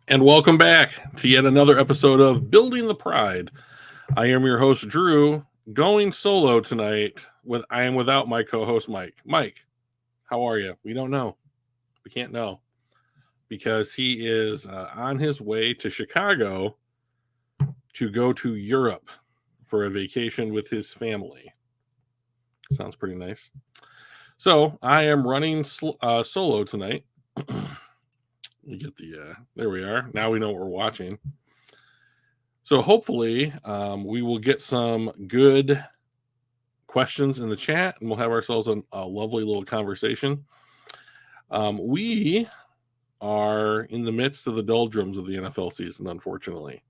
And welcome back to yet another episode of Building the Pride. I am your host, Drew, going solo tonight. I am without my co-host, Mike. Mike, how are you? We don't know. We can't know because he is on his way to Chicago to go to Europe for a vacation with his family. Sounds pretty nice. So I am running solo tonight. You get there we are. Now we know what we're watching. So hopefully we will get some good questions in the chat and we'll have ourselves a lovely little conversation. We are in the midst of the doldrums of the NFL season, unfortunately.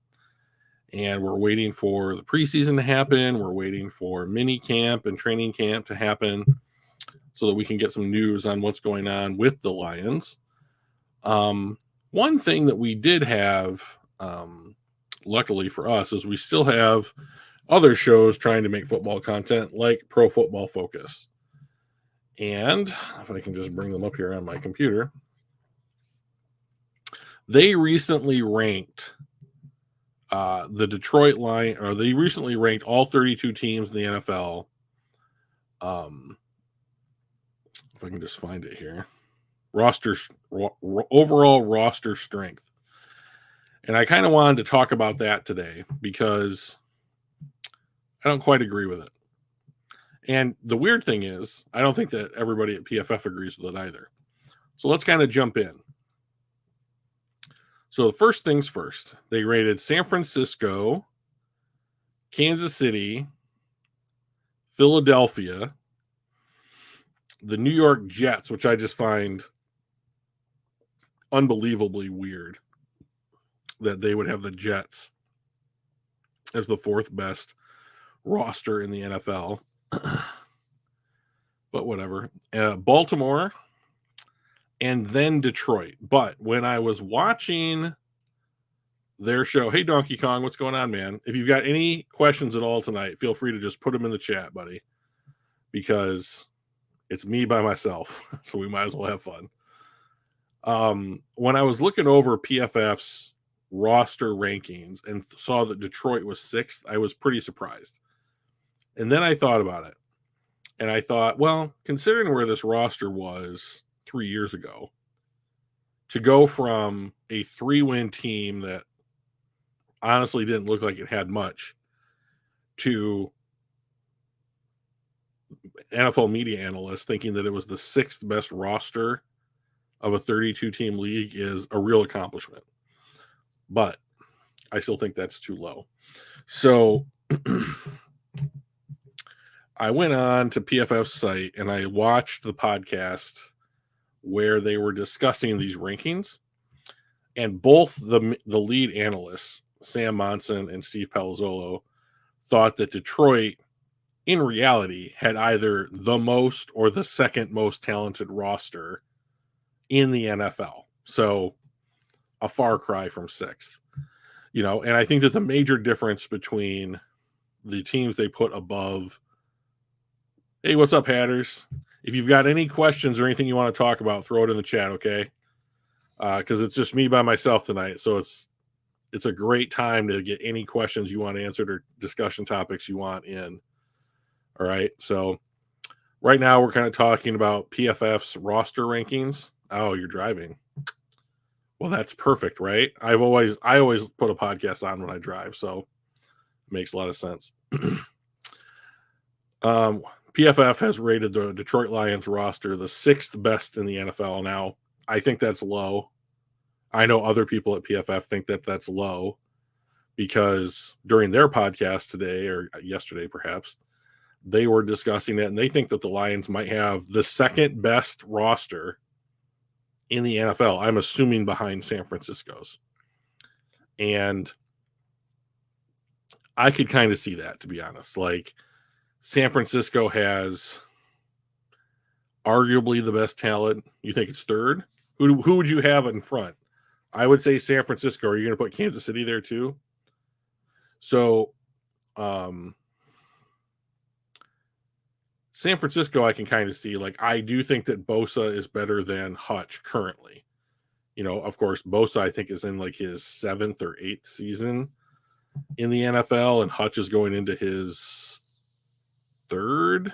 And we're waiting for the preseason to happen. We're waiting for mini camp and training camp to happen so that we can get some news on what's going on with the Lions. One thing that we did have, luckily for us, is we still have other shows trying to make football content like Pro Football Focus. And if I can just bring them up here on my computer, they recently ranked the Detroit Lions, or they recently ranked all 32 teams in the NFL. If I can just find it here, overall roster strength. And I kind of wanted to talk about that today because I don't quite agree with it. And the weird thing is, I don't think that everybody at PFF agrees with it either. So let's kind of jump in. So the first things first, they rated San Francisco, Kansas City, Philadelphia, the New York Jets, which I just find unbelievably weird that they would have the Jets as the fourth best roster in the NFL. But whatever. Baltimore and then Detroit. But when I was watching their show, hey Donkey Kong, what's going on, man? If you've got any questions at all tonight, feel free to just put them in the chat, buddy, because it's me by myself, so we might as well have fun. When I was looking over PFF's roster rankings and saw that Detroit was sixth, I was pretty surprised. And then I thought about it. And I thought, well, considering where this roster was 3 years ago, to go from a 3-win team that honestly didn't look like it had much to NFL media analysts thinking that it was the sixth best roster of a 32-team league is a real accomplishment. But I still think that's too low. So I went on to PFF's site and I watched the podcast where they were discussing these rankings, and both the lead analysts, Sam Monson and Steve Palazzolo, thought that Detroit, in reality, had either the most or the second most talented roster in the NFL. So a far cry from sixth. And I think there's a major difference between the teams they put above. Hey, what's up, Hatters? If you've got any questions or anything you want to talk about, throw it in the chat, okay? Because it's just me by myself tonight, so it's a great time to get any questions you want answered or discussion topics you want in. All right, so right now we're kind of talking about PFF's roster rankings. Oh, you're driving. Well, that's perfect, right? I always put a podcast on when I drive, so it makes a lot of sense. PFF has rated the Detroit Lions roster the sixth best in the NFL. Now, I think that's low. I know other people at PFF think that that's low because during their podcast today or yesterday, perhaps, they were discussing it and they think that the Lions might have the second best roster in the NFL. I'm assuming behind San Francisco's. And I could kind of see that, to be honest. Like, San Francisco has arguably the best talent. You think it's third? Who would you have in front? I would say San Francisco. Are you going to put Kansas City there too? So, San Francisco, I can kind of see. Like, I do think that Bosa is better than Hutch currently. Of course, Bosa, I think, is in like his 7th or 8th season in the NFL, and Hutch is going into his 3rd.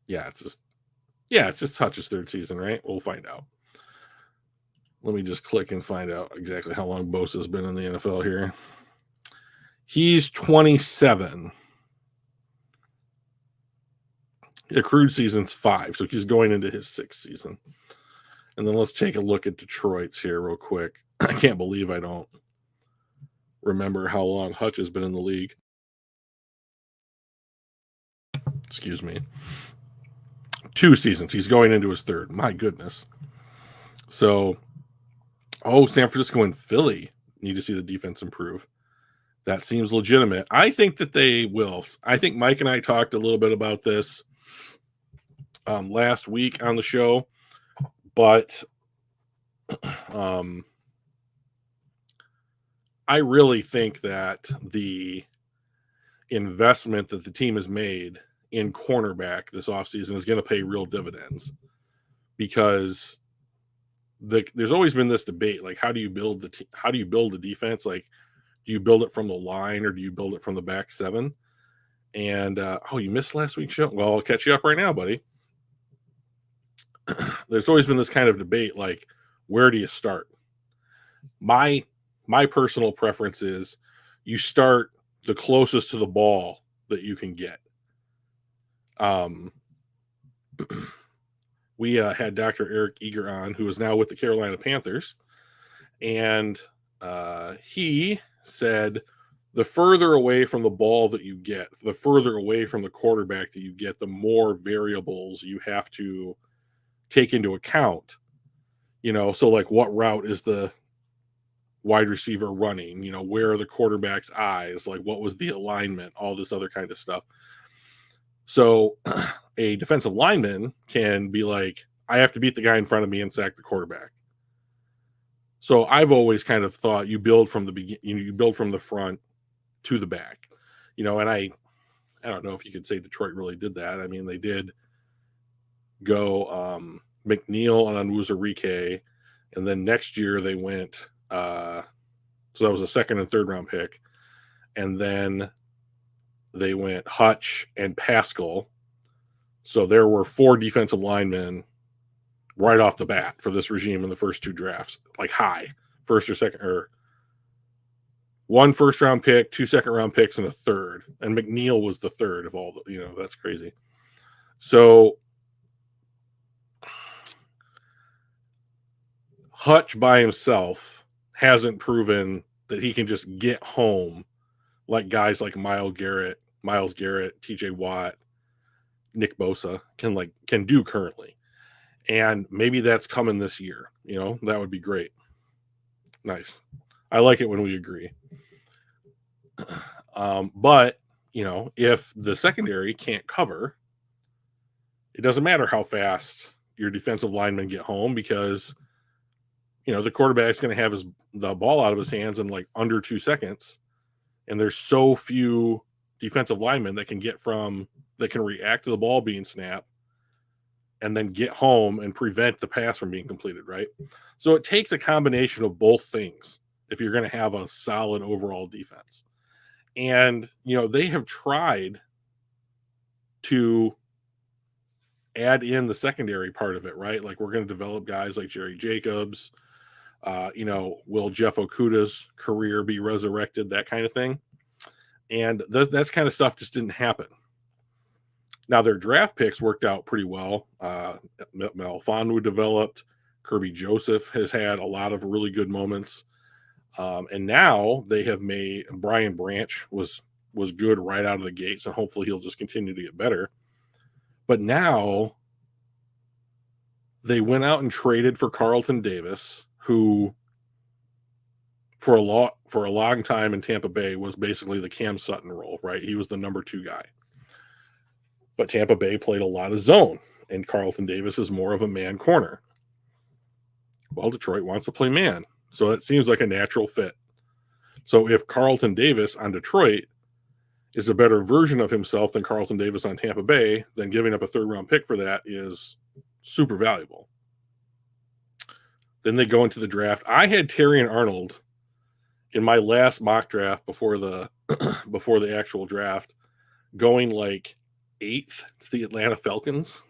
It's just Hutch's 3rd season, right? We'll find out. Let me just click and find out exactly how long Bosa's been in the NFL here. He's 27. Accrued season's 5, so he's going into his 6th season. And then let's take a look at Detroit's here real quick. I can't believe I don't remember how long Hutch has been in the league. Excuse me. 2 seasons. He's going into his 3rd. My goodness. So, San Francisco and Philly need to see the defense improve. That seems legitimate. I think that they will. I think Mike and I talked a little bit about this last week on the show, but I really think that the investment that the team has made in cornerback this offseason is going to pay real dividends, because there's always been this debate, like, how do you build the defense? Like, do you build it from the line or do you build it from the back 7? And you missed last week's show. Well, I'll catch you up right now, buddy. There's always been this kind of debate, like, where do you start? My personal preference is you start the closest to the ball that you can get. We had Dr. Eric Eager on, who is now with the Carolina Panthers, and he said the further away from the ball that you get, the further away from the quarterback that you get, the more variables you have to take into account. So like, what route is the wide receiver running? Where are the quarterback's eyes? Like, what was the alignment? All this other kind of stuff. So a defensive lineman can be like, I have to beat the guy in front of me and sack the quarterback. So I've always kind of thought you build from the beginning, you build from the front to the back, and I don't know if you could say Detroit really did that. I mean, they did go McNeil and Onwuzurike, and then next year they went, so that was a 2nd and 3rd round pick, and then they went Hutch and Pascal. So there were 4 defensive linemen right off the bat for this regime in the first 2 drafts, like high, 1st or 2nd, or 1 first round pick, 2 second round picks, and a 3rd. And McNeil was the 3rd of all the, that's crazy. So Hutch by himself hasn't proven that he can just get home like guys like Myles Garrett, TJ Watt, Nick Bosa can do currently. And maybe that's coming this year. That would be great. Nice. I like it when we agree. But, if the secondary can't cover, it doesn't matter how fast your defensive linemen get home, because, the quarterback's going to have the ball out of his hands in like under 2 seconds. And there's so few defensive linemen that can react to the ball being snapped and then get home and prevent the pass from being completed, right? So it takes a combination of both things if you're going to have a solid overall defense. And, they have tried to add in the secondary part of it, right? Like, we're going to develop guys like Jerry Jacobs. Will Jeff Okudah's career be resurrected? That kind of thing. And that's kind of stuff just didn't happen. Now, their draft picks worked out pretty well. Melifonwu developed. Kirby Joseph has had a lot of really good moments. And now they have made Brian Branch was good right out of the gates, and hopefully he'll just continue to get better. But now they went out and traded for Carlton Davis, who for a long time in Tampa Bay was basically the Cam Sutton role, right? He was the number 2 guy. But Tampa Bay played a lot of zone, and Carlton Davis is more of a man corner. Well, Detroit wants to play man, so it seems like a natural fit. So if Carlton Davis on Detroit is a better version of himself than Carlton Davis on Tampa Bay, then giving up a 3rd round pick for that is super valuable. Then they go into the draft. I had Terry and Arnold in my last mock draft before the before the actual draft, going like 8th to the Atlanta Falcons.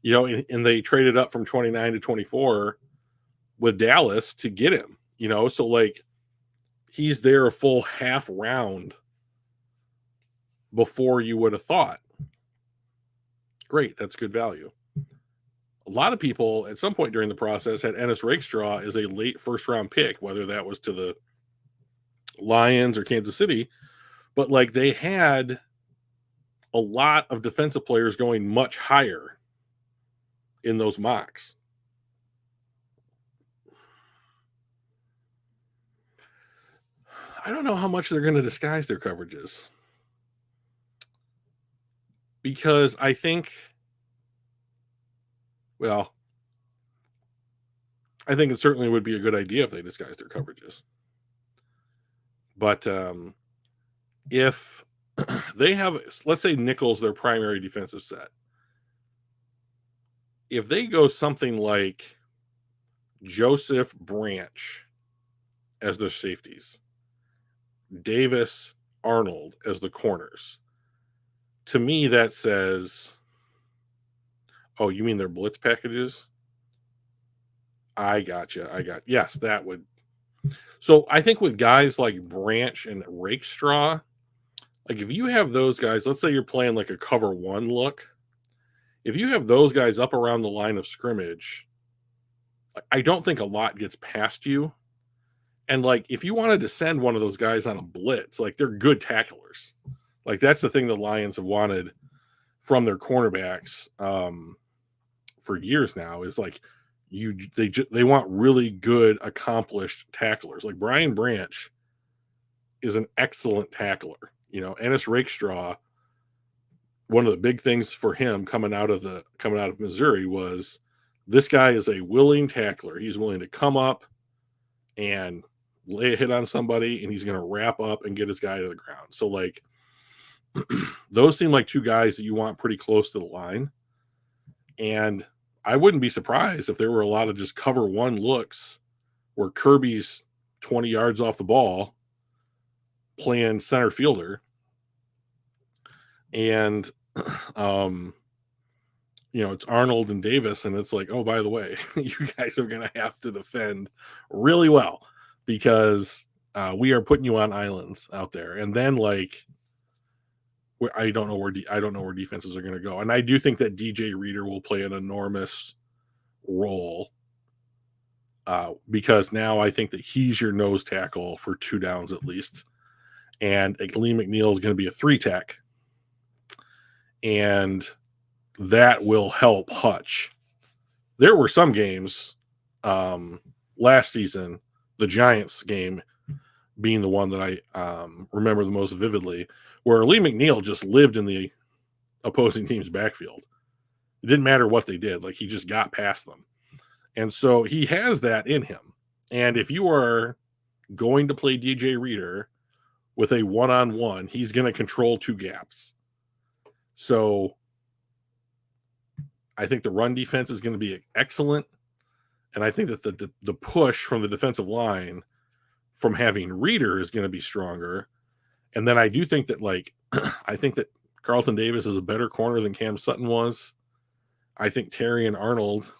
And they traded up from 29 to 24 with Dallas to get him. So like he's there a full half round before you would have thought. Great, that's good value. A lot of people at some point during the process had Ennis Rakestraw as a late first round pick, whether that was to the Lions or Kansas City, but like they had a lot of defensive players going much higher in those mocks. I don't know how much they're going to disguise their coverages, because I think it certainly would be a good idea if they disguise their coverages. But if they have, let's say nickel's their primary defensive set, if they go something like Joseph Branch as their safeties, Davis, Arnold as the corners, to me that says, oh, you mean their blitz packages? I gotcha. Yes, that would. So I think with guys like Branch and Rakestraw, like if you have those guys, let's say you're playing like a cover 1 look, if you have those guys up around the line of scrimmage, I don't think a lot gets past you. And like if you wanted to send one of those guys on a blitz, like they're good tacklers. Like that's the thing the Lions have wanted from their cornerbacks for years now, is like they want really good, accomplished tacklers. Like Brian Branch is an excellent tackler. Ennis Rakestraw, one of the big things for him coming out of Missouri was this guy is a willing tackler. He's willing to come up and lay a hit on somebody, and he's going to wrap up and get his guy to the ground. So like those seem like two guys that you want pretty close to the line. And I wouldn't be surprised if there were a lot of just cover 1 looks where Kirby's 20 yards off the ball playing center fielder. And, it's Arnold and Davis. And it's like, oh, by the way, you guys are going to have to defend really well because we are putting you on islands out there. And then like, I don't know where defenses are going to go. And I do think that DJ Reader will play an enormous role because now I think that he's your nose tackle for 2 downs at least. And Lee McNeil is going to be a 3-tech. And that will help Hutch. There were some games last season, the Giants game being the one that I remember the most vividly, where Lee McNeil just lived in the opposing team's backfield. It didn't matter what they did. Like he just got past them. And so he has that in him. And if you are going to play DJ Reader with a 1-on-1, he's going to control 2 gaps. So I think the run defense is going to be excellent. And I think that the push from the defensive line from having Reader is going to be stronger. And then I do think that I think that Carlton Davis is a better corner than Cam Sutton was. I think Terry and Arnold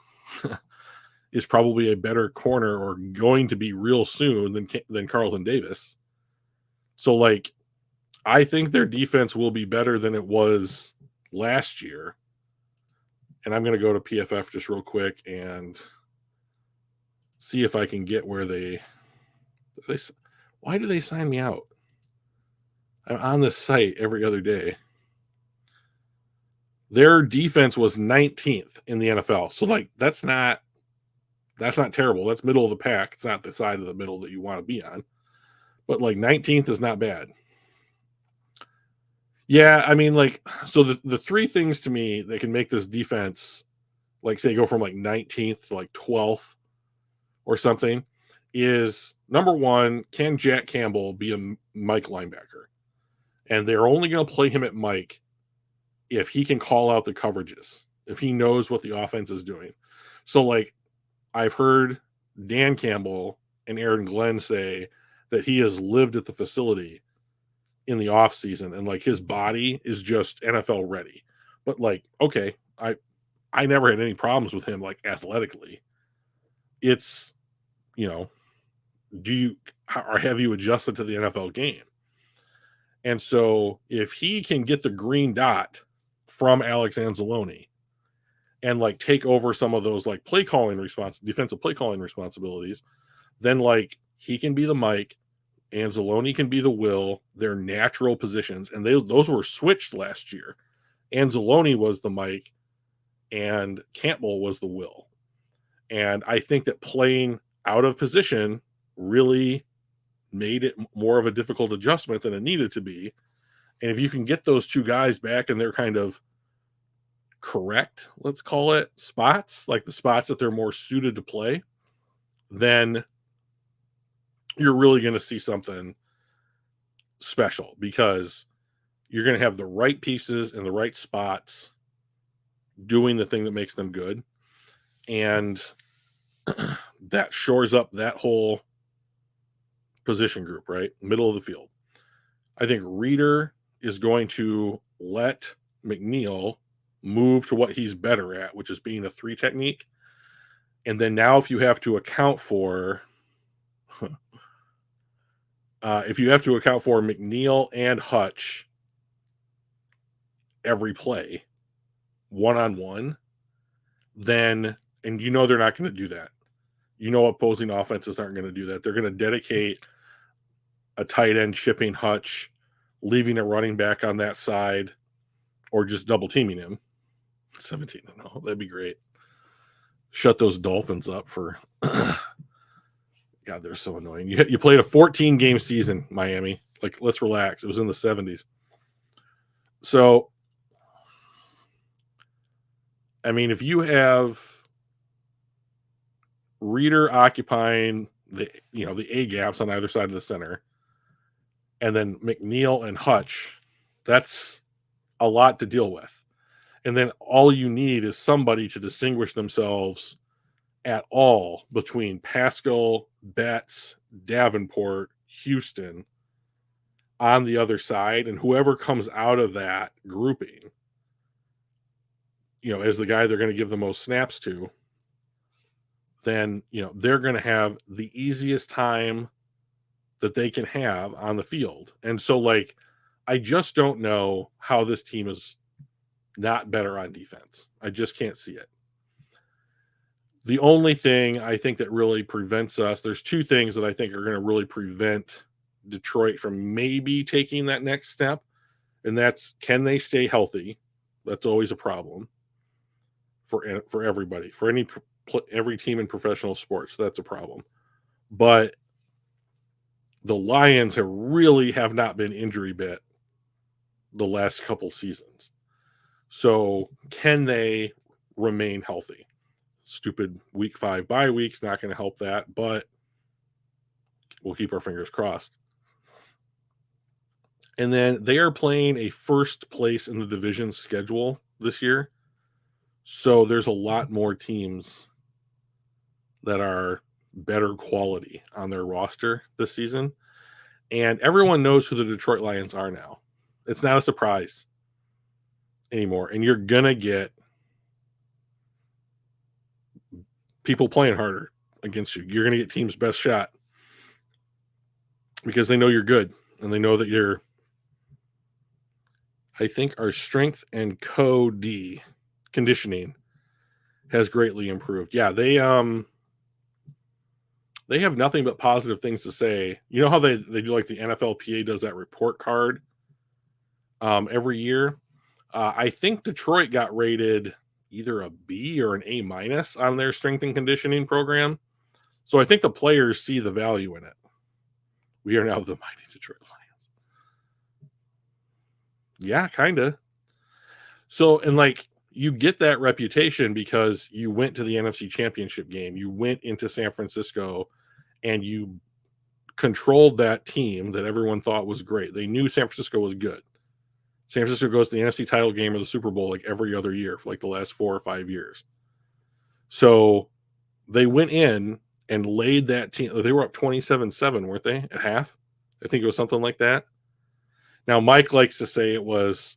is probably a better corner, or going to be real soon, than Carlton Davis. So I think their defense will be better than it was last year. And I'm going to go to PFF just real quick and see if I can get where why do they sign me out? I'm on this site every other day. Their defense was 19th in the NFL. So that's not terrible. That's middle of the pack. It's not the side of the middle that you want to be on. But 19th is not bad. Yeah, I mean, so the 3 things to me that can make this defense, say, go from 19th to 12th or something, is number 1, can Jack Campbell be a Mike linebacker? And they're only going to play him at Mike if he can call out the coverages, if he knows what the offense is doing. So I've heard Dan Campbell and Aaron Glenn say that he has lived at the facility in the off season and like his body is just NFL ready. But like, okay, I never had any problems with him like athletically. It's, you know, have you adjusted to the NFL game? And so if he can get the green dot from Alex Anzalone and like take over some of those like defensive play calling responsibilities, then like he can be the Mike, Anzalone can be the Will, their natural positions, and those were switched last year. Anzalone was the Mike, and Campbell was the Will. And I think that playing out of position really made it more of a difficult adjustment than it needed to be. And if you can get those two guys back in their kind of correct, let's call it, spots, like the spots that they're more suited to play, then you're really going to see something special because you're going to have the right pieces in the right spots doing the thing that makes them good. And that shores up that whole position group, right? Middle of the field. I think Reeder is going to let McNeil move to what he's better at, which is being a 3 technique. And then now if you have to account for McNeil and Hutch every play one-on-one, then, and you know they're not going to do that. You know opposing offenses aren't going to do that. They're going to dedicate a tight end shipping Hutch, leaving a running back on that side, or just double teaming him. 17-0. That'd be great. Shut those Dolphins up for God, they're so annoying. You played a 14-game season, Miami. Like, let's relax. It was in the 70s. So, I mean, if you have Reeder occupying the A gaps on either side of the center, and then McNeil and Hutch, that's a lot to deal with. And then all you need is somebody to distinguish themselves at all between Pascal, Betts, Davenport, Houston on the other side. And whoever comes out of that grouping, as the guy they're going to give the most snaps to, then, they're going to have the easiest time that they can have on the field. And so, like, I just don't know how this team is not better on defense. I just can't see it. The only thing I think that really prevents us, there's 2 things that I think are going to really prevent Detroit from maybe taking that next step. And that's, can they stay healthy? That's always a problem for everybody, for every team in professional sports. That's a problem. But the Lions have not been injury bit the last couple seasons. So can they remain healthy? Stupid week 5 bye week's not going to help that, but we'll keep our fingers crossed. And then they are playing a first place in the division schedule this year. So there's a lot more teams that are better quality on their roster this season. And everyone knows who the Detroit Lions are now. It's not a surprise anymore. And you're going to get people playing harder against you. You're going to get teams' best shot because they know you're good and they know that I think our strength and conditioning has greatly improved. Yeah, they have nothing but positive things to say. You know how they do, like the NFLPA does that report card every year? I think Detroit got rated either a B or an A- on their strength and conditioning program. So I think the players see the value in it. We are now the mighty Detroit Lions. Yeah, kind of. So, and like, you get that reputation because you went to the NFC Championship game. You went into San Francisco and you controlled that team that everyone thought was great. They knew San Francisco was good. San Francisco goes to the NFC title game or the Super Bowl like every other year for like the last 4 or 5 years. So they went in and laid that team. They were up 27-7, weren't they, at half? I think it was something like that. Now, Mike likes to say it was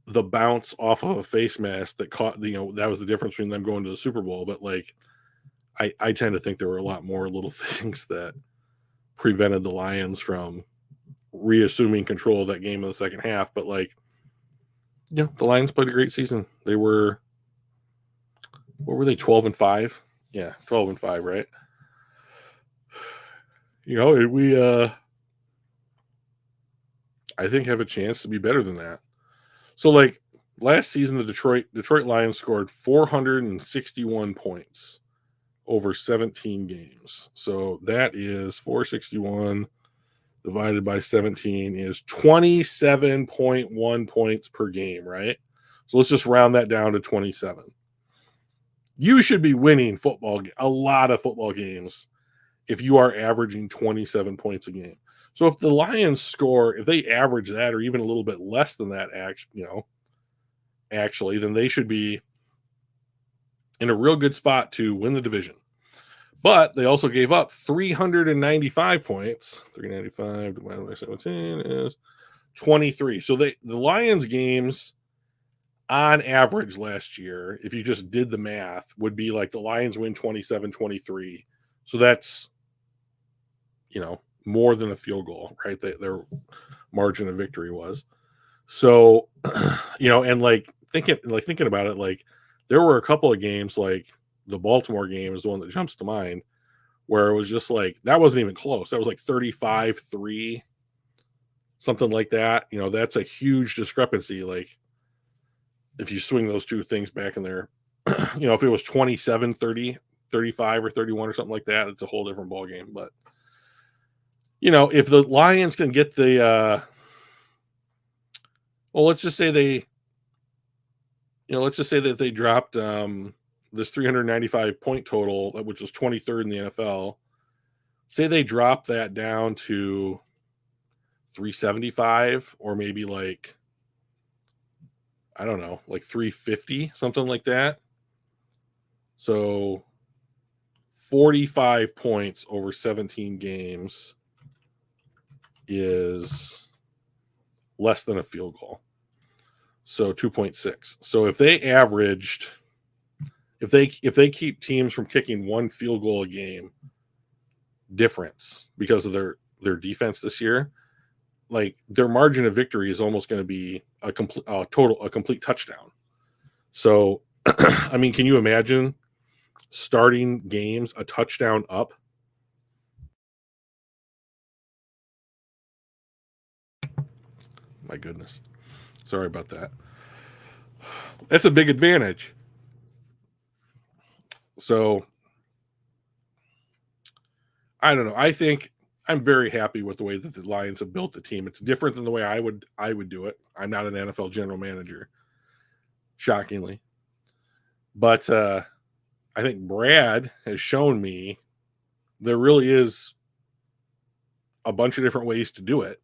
the bounce off of a face mask that caught, that was the difference between them going to the Super Bowl. But like, I tend to think there were a lot more little things that prevented the Lions from reassuming control of that game in the second half. But like, the Lions played a great season. They were, what were they, 12-5? Yeah, 12-5, right? We I think have a chance to be better than that. So like last season, the Detroit Lions scored 461 points over 17 games. So that is 461 divided by 17 is 27.1 points per game, right? So let's just round that down to 27. You should be winning a lot of football games if you are averaging 27 points a game. So if the Lions score, if they average that or even a little bit less than that, actually, then they should be in a real good spot to win the division. But they also gave up 395 points. 395 divided by 17 is 23. So the Lions games on average last year, if you just did the math, would be like the Lions win 27-23. So that's, more than a field goal, right? Their margin of victory was. So, and like thinking about it, like there were a couple of games, like the Baltimore game is the one that jumps to mind, where it was just like, that wasn't even close. That was like 35-3, something like that. That's a huge discrepancy. Like if you swing those two things back in there, if it was 27-30, 35 or 31 or something like that, it's a whole different ball game. But if the Lions can get the let's just say that they dropped this 395 point total, which was 23rd in the NFL. Say they drop that down to 375 or maybe like, I don't know, like 350, something like that. So 45 points over 17 games is less than a field goal. So 2.6. So if they averaged, if they keep teams from kicking one field goal a game difference because of their defense this year, like their margin of victory is almost going to be a complete touchdown. So, I mean, can you imagine starting games a touchdown up? My goodness. Sorry about that. That's a big advantage. So, I don't know. I think I'm very happy with the way that the Lions have built the team. It's different than the way I would do it. I'm not an NFL general manager, shockingly. But I think Brad has shown me there really is a bunch of different ways to do it.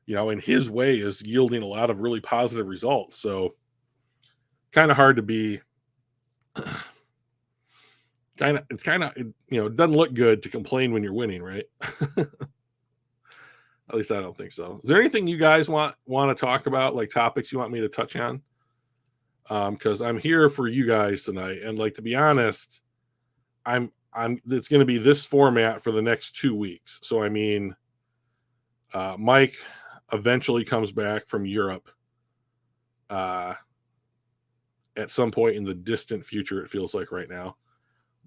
And his way is yielding a lot of really positive results. So kind of hard to be it doesn't look good to complain when you're winning, right? At least I don't think so. Is there anything you guys want to talk about, like topics you want me to touch on? Because I'm here for you guys tonight, and like, to be honest, it's going to be this format for the next 2 weeks. So I mean, Mike eventually comes back from Europe at some point in the distant future, it feels like right now.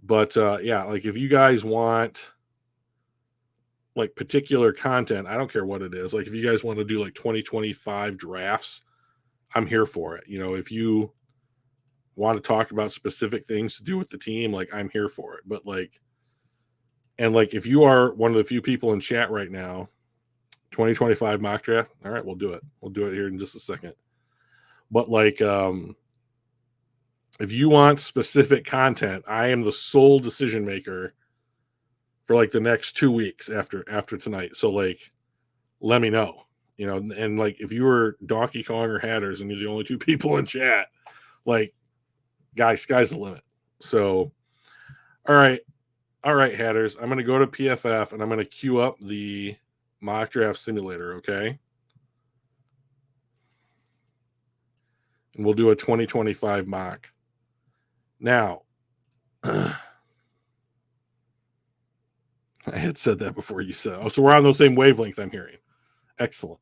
But like if you guys want like particular content, I don't care what it is. Like if you guys want to do like 2025 drafts, I'm here for it. If you want to talk about specific things to do with the team, like I'm here for it. But like, if you are one of the few people in chat right now, 2025 mock draft, all right, we'll do it. We'll do it here in just a second. But like, if you want specific content, I am the sole decision maker for like the next 2 weeks after tonight. So like, let me know, and like if you were Donkey Kong or Hatters and you're the only two people in chat, like guys, sky's the limit. So All right. All right, Hatters. I'm going to go to PFF and I'm going to queue up the mock draft simulator, okay? And we'll do a 2025 mock. Now, I had said that before you said. Oh, so we're on the same wavelength, I'm hearing. Excellent.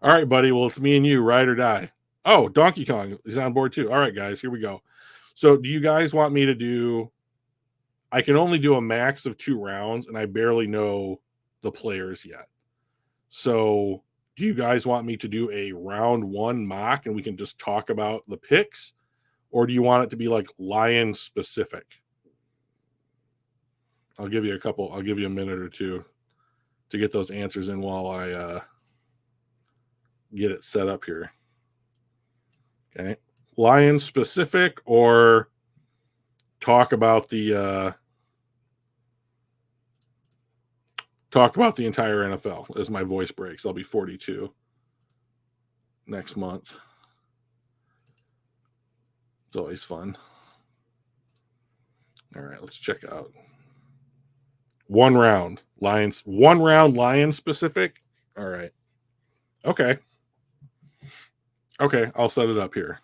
All right, buddy. Well, it's me and you, ride or die. Oh, Donkey Kong is on board too. All right, guys, here we go. So, do you guys want me to do? I can only do a max of 2 rounds, and I barely know the players yet. So, do you guys want me to do a round 1 mock and we can just talk about the picks? Or do you want it to be like Lion specific? I'll give you a minute or two to get those answers in while I get it set up here. Okay. Lion specific or talk about the entire NFL as my voice breaks. I'll be 42 next month. It's always fun. All right, let's check out. 1 round Lions. 1 round Lion specific. All right. Okay. Okay, I'll set it up here.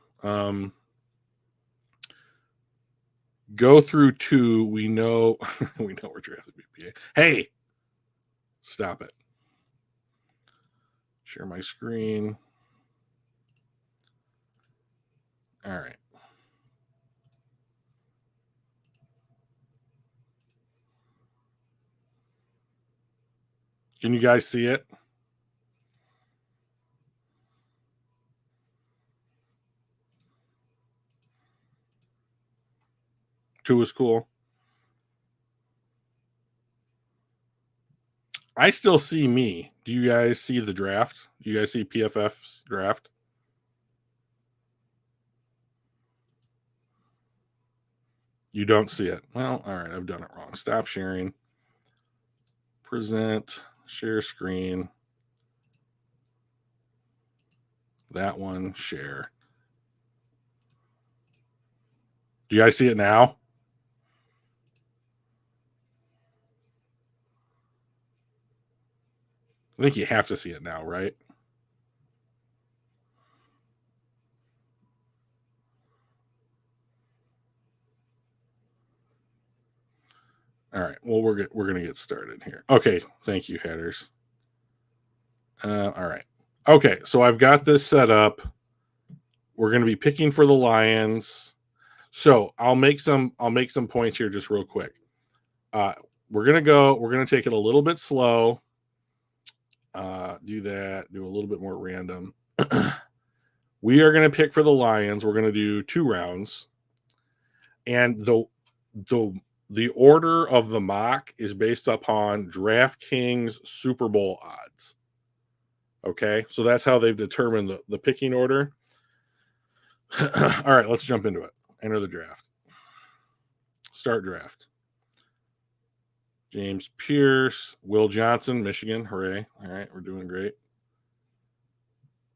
Go through 2. We know we're drafted BPA. Hey, stop it. Share my screen. All right. Can you guys see it? Two is cool. I still see me. Do you guys see the draft? Do you guys see PFF's draft? You don't see it. Well, all right. I've done it wrong. Stop sharing. Present. Share screen. That one. Share. Do you guys see it now? I think you have to see it now, right? All right. Well, we're going to get started here. Okay. Thank you, headers. All right. Okay. So I've got this set up. We're going to be picking for the Lions. So I'll make some points here just real quick. We're going to take it a little bit slow. Do that. Do a little bit more random. We are going to pick for the Lions. We're going to do 2 rounds. And the order of the mock is based upon DraftKings Super Bowl odds. Okay, so that's how they've determined the picking order. All right, let's jump into it. Enter the draft. Start draft. James Pierce, Will Johnson, Michigan. Hooray. All right, we're doing great.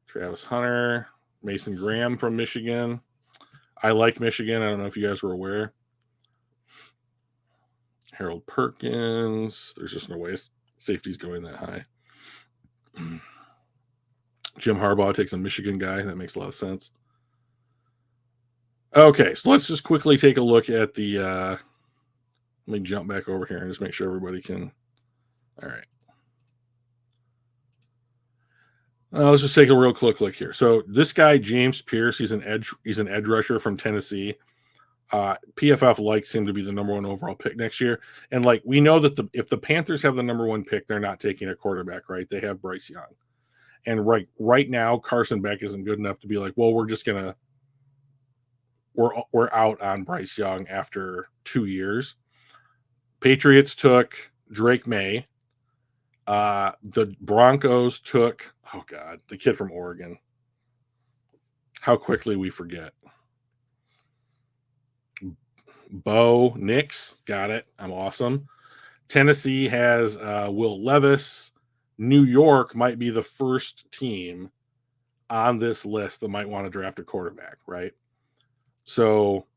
Travis Hunter, Mason Graham from Michigan. I like Michigan. I don't know if you guys were aware. Harold Perkins. There's just no way safety's going that high. Jim Harbaugh takes a Michigan guy. That makes a lot of sense. Okay, so let's just quickly take a look at the. Let me jump back over here and just make sure everybody can. All right. Let's just take a real quick look here. So this guy James Pierce, he's an edge rusher from Tennessee. PFF likes him to be the number 1 overall pick next year, and like we know that if the Panthers have the number 1 pick, they're not taking a quarterback, right? They have Bryce Young, and right now Carson Beck isn't good enough to be like, well, we're out on Bryce Young after 2 years. Patriots took Drake May. The Broncos took, oh God, the kid from Oregon. How quickly we forget. Bo Nix, got it. I'm awesome. Tennessee has Will Levis. New York might be the first team on this list that might want to draft a quarterback, right? So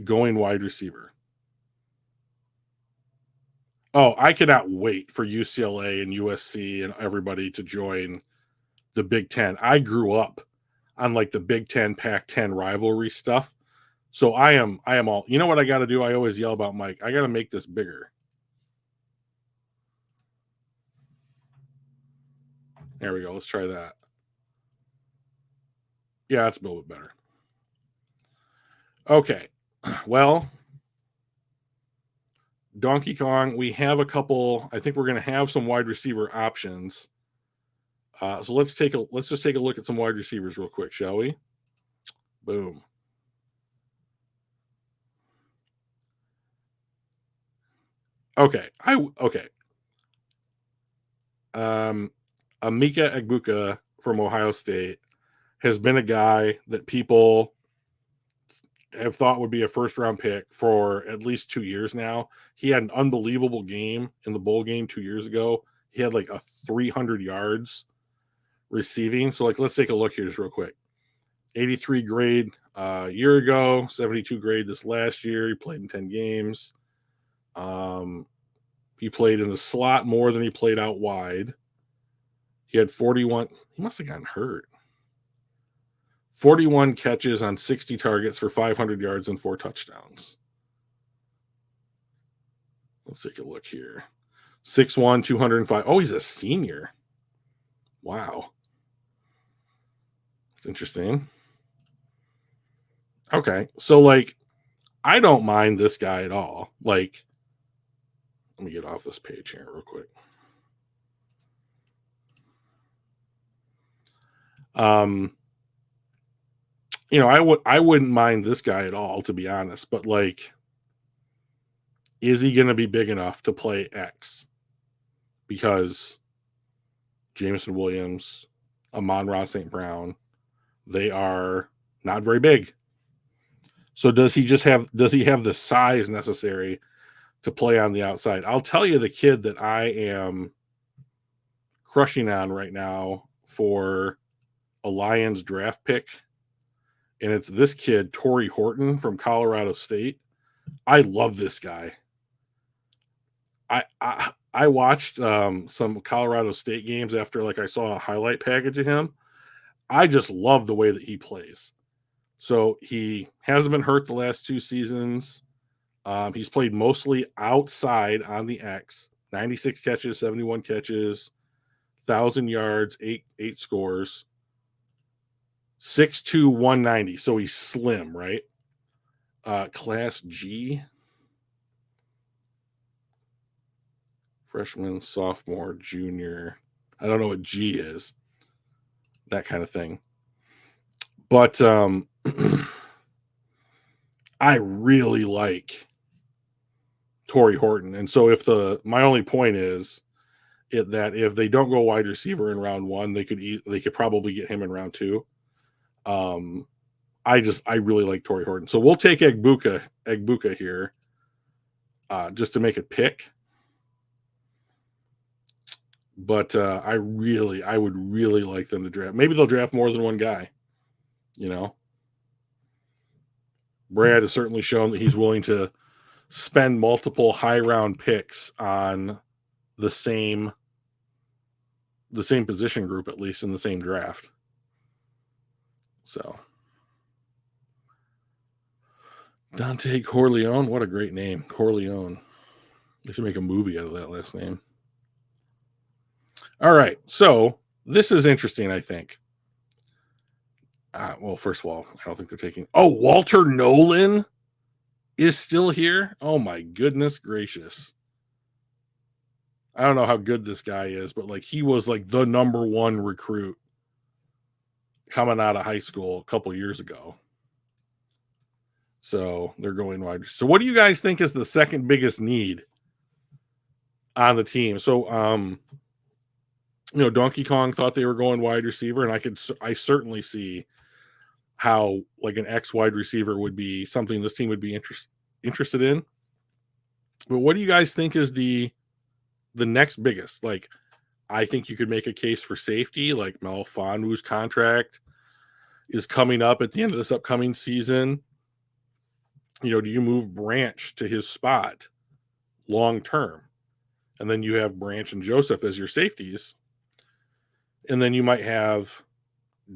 going wide receiver. Oh, I cannot wait for UCLA and USC and everybody to join the Big Ten. I grew up on like the Big Ten, Pac-10 rivalry stuff. So I am all, you know what I got to do? I always yell about Mike. I got to make this bigger. There we go. Let's try that. Yeah, that's a little bit better. Okay. Well, Donkey Kong, we have a couple. I think we're going to have some wide receiver options. So let's just take a look at some wide receivers real quick, shall we? Boom. Okay. Amika Egbuka from Ohio State has been a guy that people have thought would be a first round pick for at least 2 years now. He had an unbelievable game in the bowl game 2 years ago. He had like 300 yards receiving. So like, let's take a look here just real quick. 83 grade a year ago, 72 grade this last year. He played in 10 games. He played in the slot more than he played out wide. He had 41. He must have gotten hurt. 41 catches on 60 targets for 500 yards and 4 touchdowns. Let's take a look here. 6'1", 205. Oh, he's a senior. Wow. It's interesting. Okay. So, like, I don't mind this guy at all. Like, let me get off this page here real quick. You know, I wouldn't mind this guy at all, to be honest. But like, is he going to be big enough to play X? Because Jameson Williams, Amon-Ra St. Brown, they are not very big. So does he have the size necessary to play on the outside? I'll tell you the kid that I am crushing on right now for a Lions draft pick, and it's this kid, Torrey Horton from Colorado State. I love this guy. I watched some Colorado State games after like I saw a highlight package of him. I just love the way that he plays. So he hasn't been hurt the last 2 seasons. He's played mostly outside on the X. 96 catches, 71 catches, 1,000 yards, 8 scores. 6'2", 190. So he's slim, right? Class G. Freshman, sophomore, junior. I don't know what G is. That kind of thing. But I really like Torrey Horton. And so my only point is that if they don't go wide receiver in round 1, they could probably get him in round 2. I really like Torrey Horton. So we'll take Egbuka here, just to make it pick. But I would really like them to draft. Maybe they'll draft more than one guy. You know, Brad has certainly shown that he's willing to spend multiple high round picks on the same position group, at least in the same draft. So Dante Corleone, what a great name, Corleone. They should make a movie out of that last name. All right, so this is interesting, I think. Well, first of all, I don't think they're taking... Oh, Walter Nolan is still here? Oh, my goodness gracious. I don't know how good this guy is, but like he was like the number 1 recruit coming out of high school a couple years ago. So they're going wide. So what do you guys think is the second biggest need on the team? So, Donkey Kong thought they were going wide receiver, and I certainly see how like an X wide receiver would be something this team would be interested in. But what do you guys think is the next biggest? Like, I think you could make a case for safety, like Mel Fonwu's contract is coming up at the end of this upcoming season. Do you move Branch to his spot long term? And then you have Branch and Joseph as your safeties. And then you might have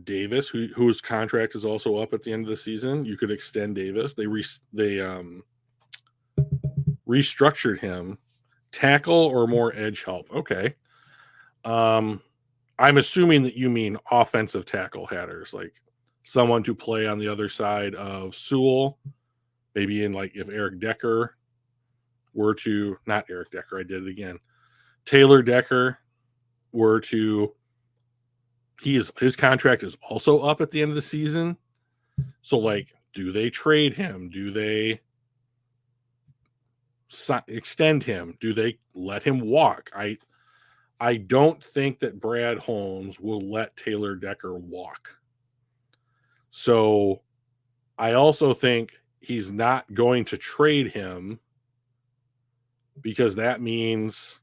Davis, whose contract is also up at the end of the season. You could extend Davis. They restructured him. Tackle or more edge help. Okay. I'm assuming that you mean offensive tackle, Hatters, like someone to play on the other side of Sewell. Maybe in like if Eric Decker were to, not Eric Decker, I did it again. Taylor Decker were to, his contract is also up at the end of the season. So like, do they trade him? Do they extend him? Do they let him walk? I don't think that Brad Holmes will let Taylor Decker walk. So I also think he's not going to trade him because that means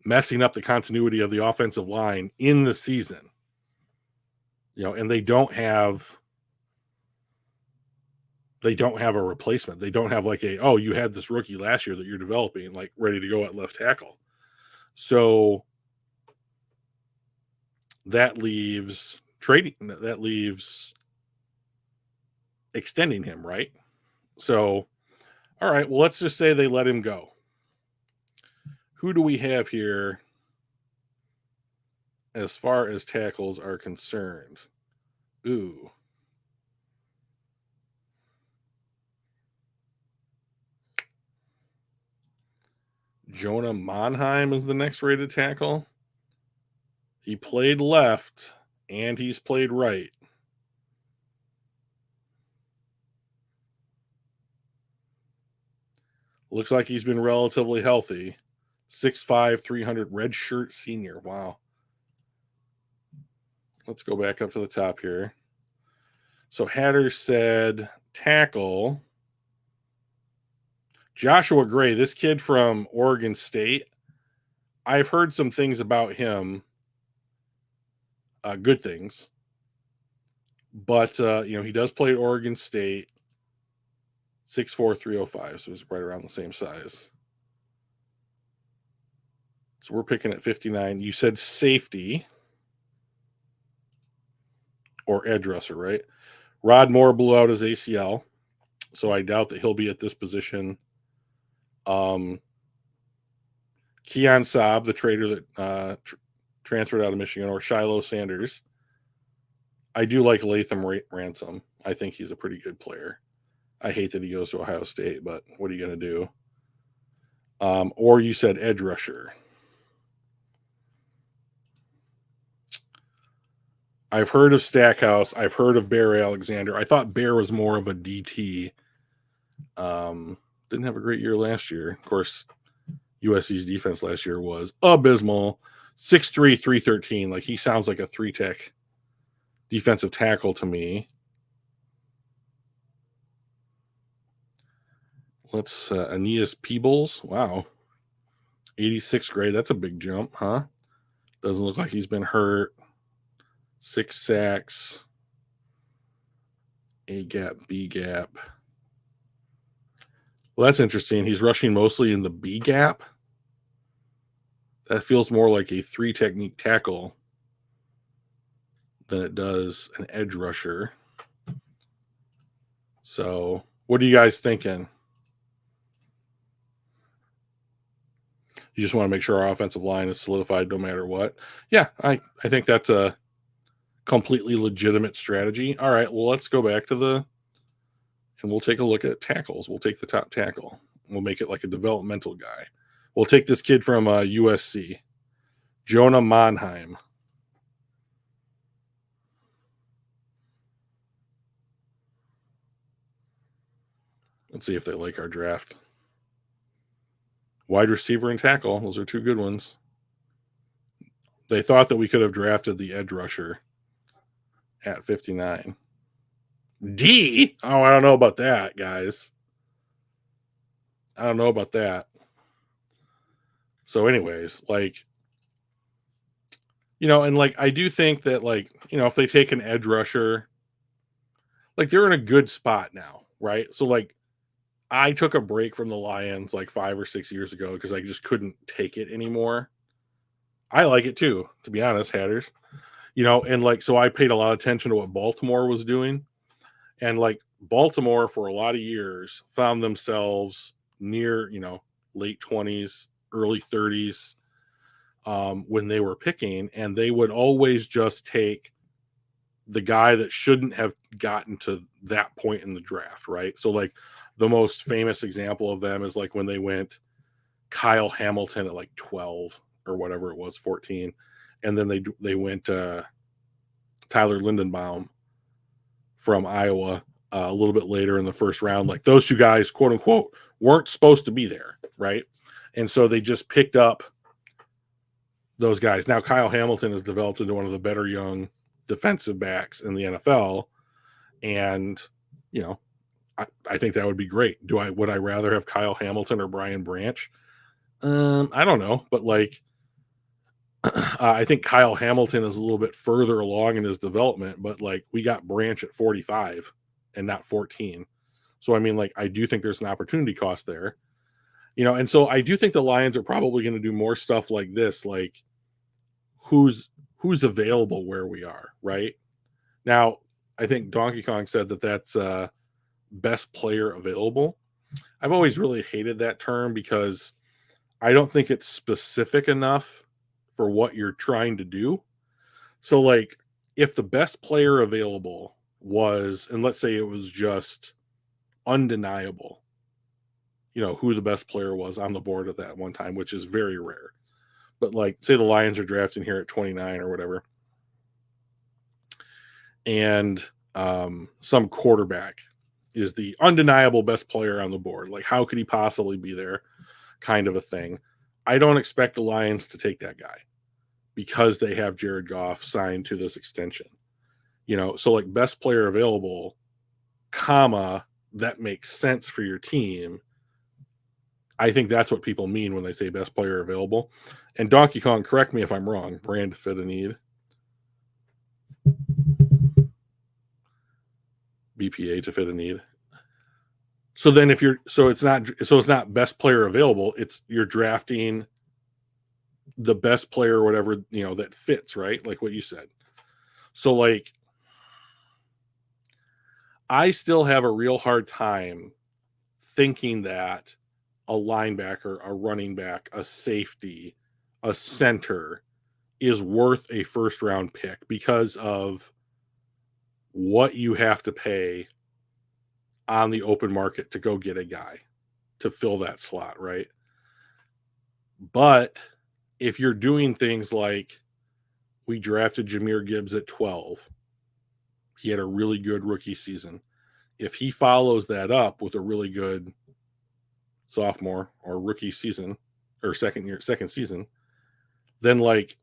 messing up the continuity of the offensive line in the season. And they don't have a replacement. They don't have like you had this rookie last year that you're developing, like ready to go at left tackle. So that leaves extending him, right? So, all right, well, let's just say they let him go. Who do we have here as far as tackles are concerned? Ooh. Jonah Monheim is the next rated tackle. He played left and he's played right. Looks like he's been relatively healthy. 6'5", 300 red shirt senior. Wow. Let's go back up to the top here. So Hatter said tackle. Joshua Gray, this kid from Oregon State. I've heard some things about him. Good things. But, he does play at Oregon State. 6'4", 305. So he's right around the same size. So we're picking at 59. You said safety or edge rusher, right? Rod Moore blew out his ACL. So I doubt that he'll be at this position. Keon Saab, the trader that transferred out of Michigan, or Shiloh Sanders. I do like Latham Ransom. I think he's a pretty good player. I hate that he goes to Ohio State, but what are you going to do? Or you said edge rusher. I've heard of Stackhouse. I've heard of Bear Alexander. I thought Bear was more of a DT. Didn't have a great year last year. Of course, USC's defense last year was abysmal. 6'3", 313. Like, he sounds like a three-tech defensive tackle to me. Let's Aeneas Peebles. Wow. 86th grade. That's a big jump, huh? Doesn't look like he's been hurt. 6 sacks. A gap, B gap. Well, that's interesting. He's rushing mostly in the B gap. That feels more like a 3-technique tackle than it does an edge rusher. So, what are you guys thinking? You just want to make sure our offensive line is solidified no matter what. Yeah, I think that's a completely legitimate strategy. All right, well, let's go back and we'll take a look at tackles. We'll take the top tackle. We'll make it like a developmental guy. We'll take this kid from USC, Jonah Monheim. Let's see if they like our draft. Wide receiver and tackle. Those are two good ones. They thought that we could have drafted the edge rusher at 59. D? Oh, I don't know about that, guys. I don't know about that. So anyways, like, and like, I do think that, like, if they take an edge rusher, like, they're in a good spot now. right? So like I took a break from the Lions like 5 or 6 years ago because I just couldn't take it anymore. I like it too, to be honest, Hatters. And like so I paid a lot of attention to what Baltimore was doing. And like Baltimore for a lot of years found themselves near, late 20s, early 30s when they were picking, and they would always just take the guy that shouldn't have gotten to that point in the draft, right? So like the most famous example of them is like when they went Kyle Hamilton at like 12 or whatever it was, 14, and then they went Tyler Lindenbaum from Iowa a little bit later in the first round. Like those two guys, quote unquote, weren't supposed to be there, right? And so they just picked up those guys. Now Kyle Hamilton has developed into one of the better young defensive backs in the NFL, and I think that would be great. Would I rather have Kyle Hamilton or Brian Branch? I don't know, but like I think Kyle Hamilton is a little bit further along in his development, but like we got Branch at 45 and not 14. So I mean, like I do think there's an opportunity cost there. And so I do think the Lions are probably going to do more stuff like this, like who's available where we are, right? Now, I think Donkey Kong said that that's best player available. I've always really hated that term because I don't think it's specific enough for what you're trying to do. So like if the best player available was, and let's say it was just undeniable, who the best player was on the board at that one time, which is very rare. But like say the Lions are drafting here at 29 or whatever, and some quarterback is the undeniable best player on the board. Like, how could he possibly be there? Kind of a thing. I don't expect the Lions to take that guy because they have Jared Goff signed to this extension. So like best player available, comma, that makes sense for your team. I think that's what people mean when they say best player available. And Donkey Kong, correct me if I'm wrong, brand fit a need. BPA to fit a need. So then it's not best player available, it's you're drafting the best player or whatever, that fits, right? Like what you said. So like I still have a real hard time thinking that a linebacker, a running back, a safety, a center is worth a first round pick because of what you have to pay on the open market to go get a guy to fill that slot, right? But if you're doing things like we drafted Jahmyr Gibbs at 12, he had a really good rookie season. If he follows that up with a really good sophomore or rookie season or second season, then like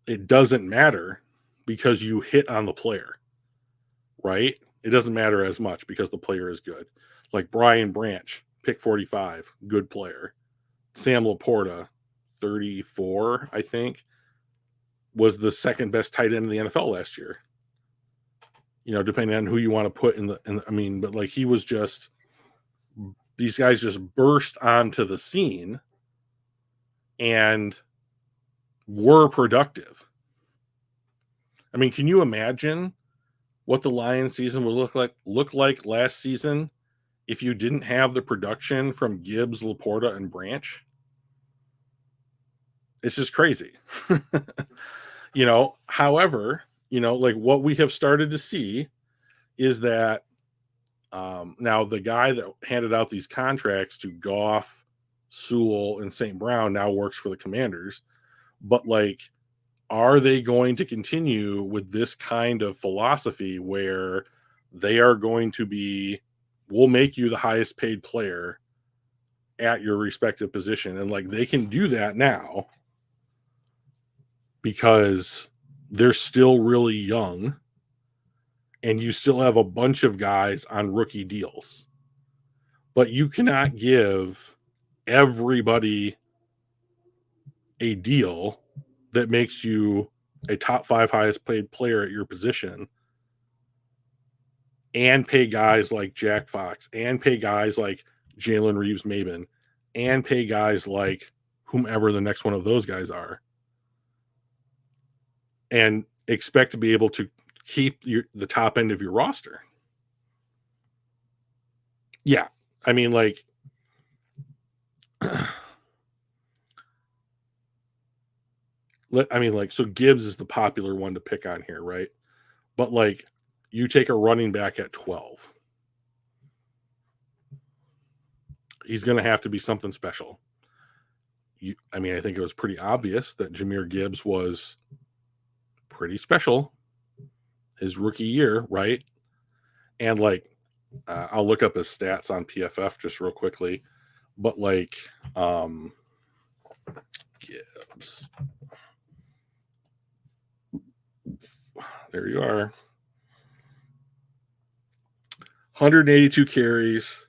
it doesn't matter because you hit on the player, right? It doesn't matter as much because the player is good. Like Brian Branch, pick 45, good player. Sam Laporta, 34, I think, was the second best tight end in the NFL last year. Depending on who you want to put but like he was just, these guys just burst onto the scene and were productive. I mean, can you imagine what the Lions season would look like last season if you didn't have the production from Gibbs, Laporta, and Branch? It's just crazy. However, like what we have started to see is that now the guy that handed out these contracts to Goff, Sewell, and St. Brown now works for the Commanders. But like, are they going to continue with this kind of philosophy where they are going to be, we'll make you the highest paid player at your respective position? And like they can do that now because they're still really young and you still have a bunch of guys on rookie deals. But you cannot give everybody a deal that makes you a top 5 highest paid player at your position and pay guys like Jack Fox and pay guys like Jalen Reeves-Maybin and pay guys like whomever the next one of those guys are, and expect to be able to keep the top end of your roster. Yeah. I mean, like, so Gibbs is the popular one to pick on here, right? But like, you take a running back at 12, he's going to have to be something special. I think it was pretty obvious that Jahmyr Gibbs was pretty special his rookie year, right? And like, I'll look up his stats on PFF just real quickly, but like, Gibbs, there you are. 182 carries.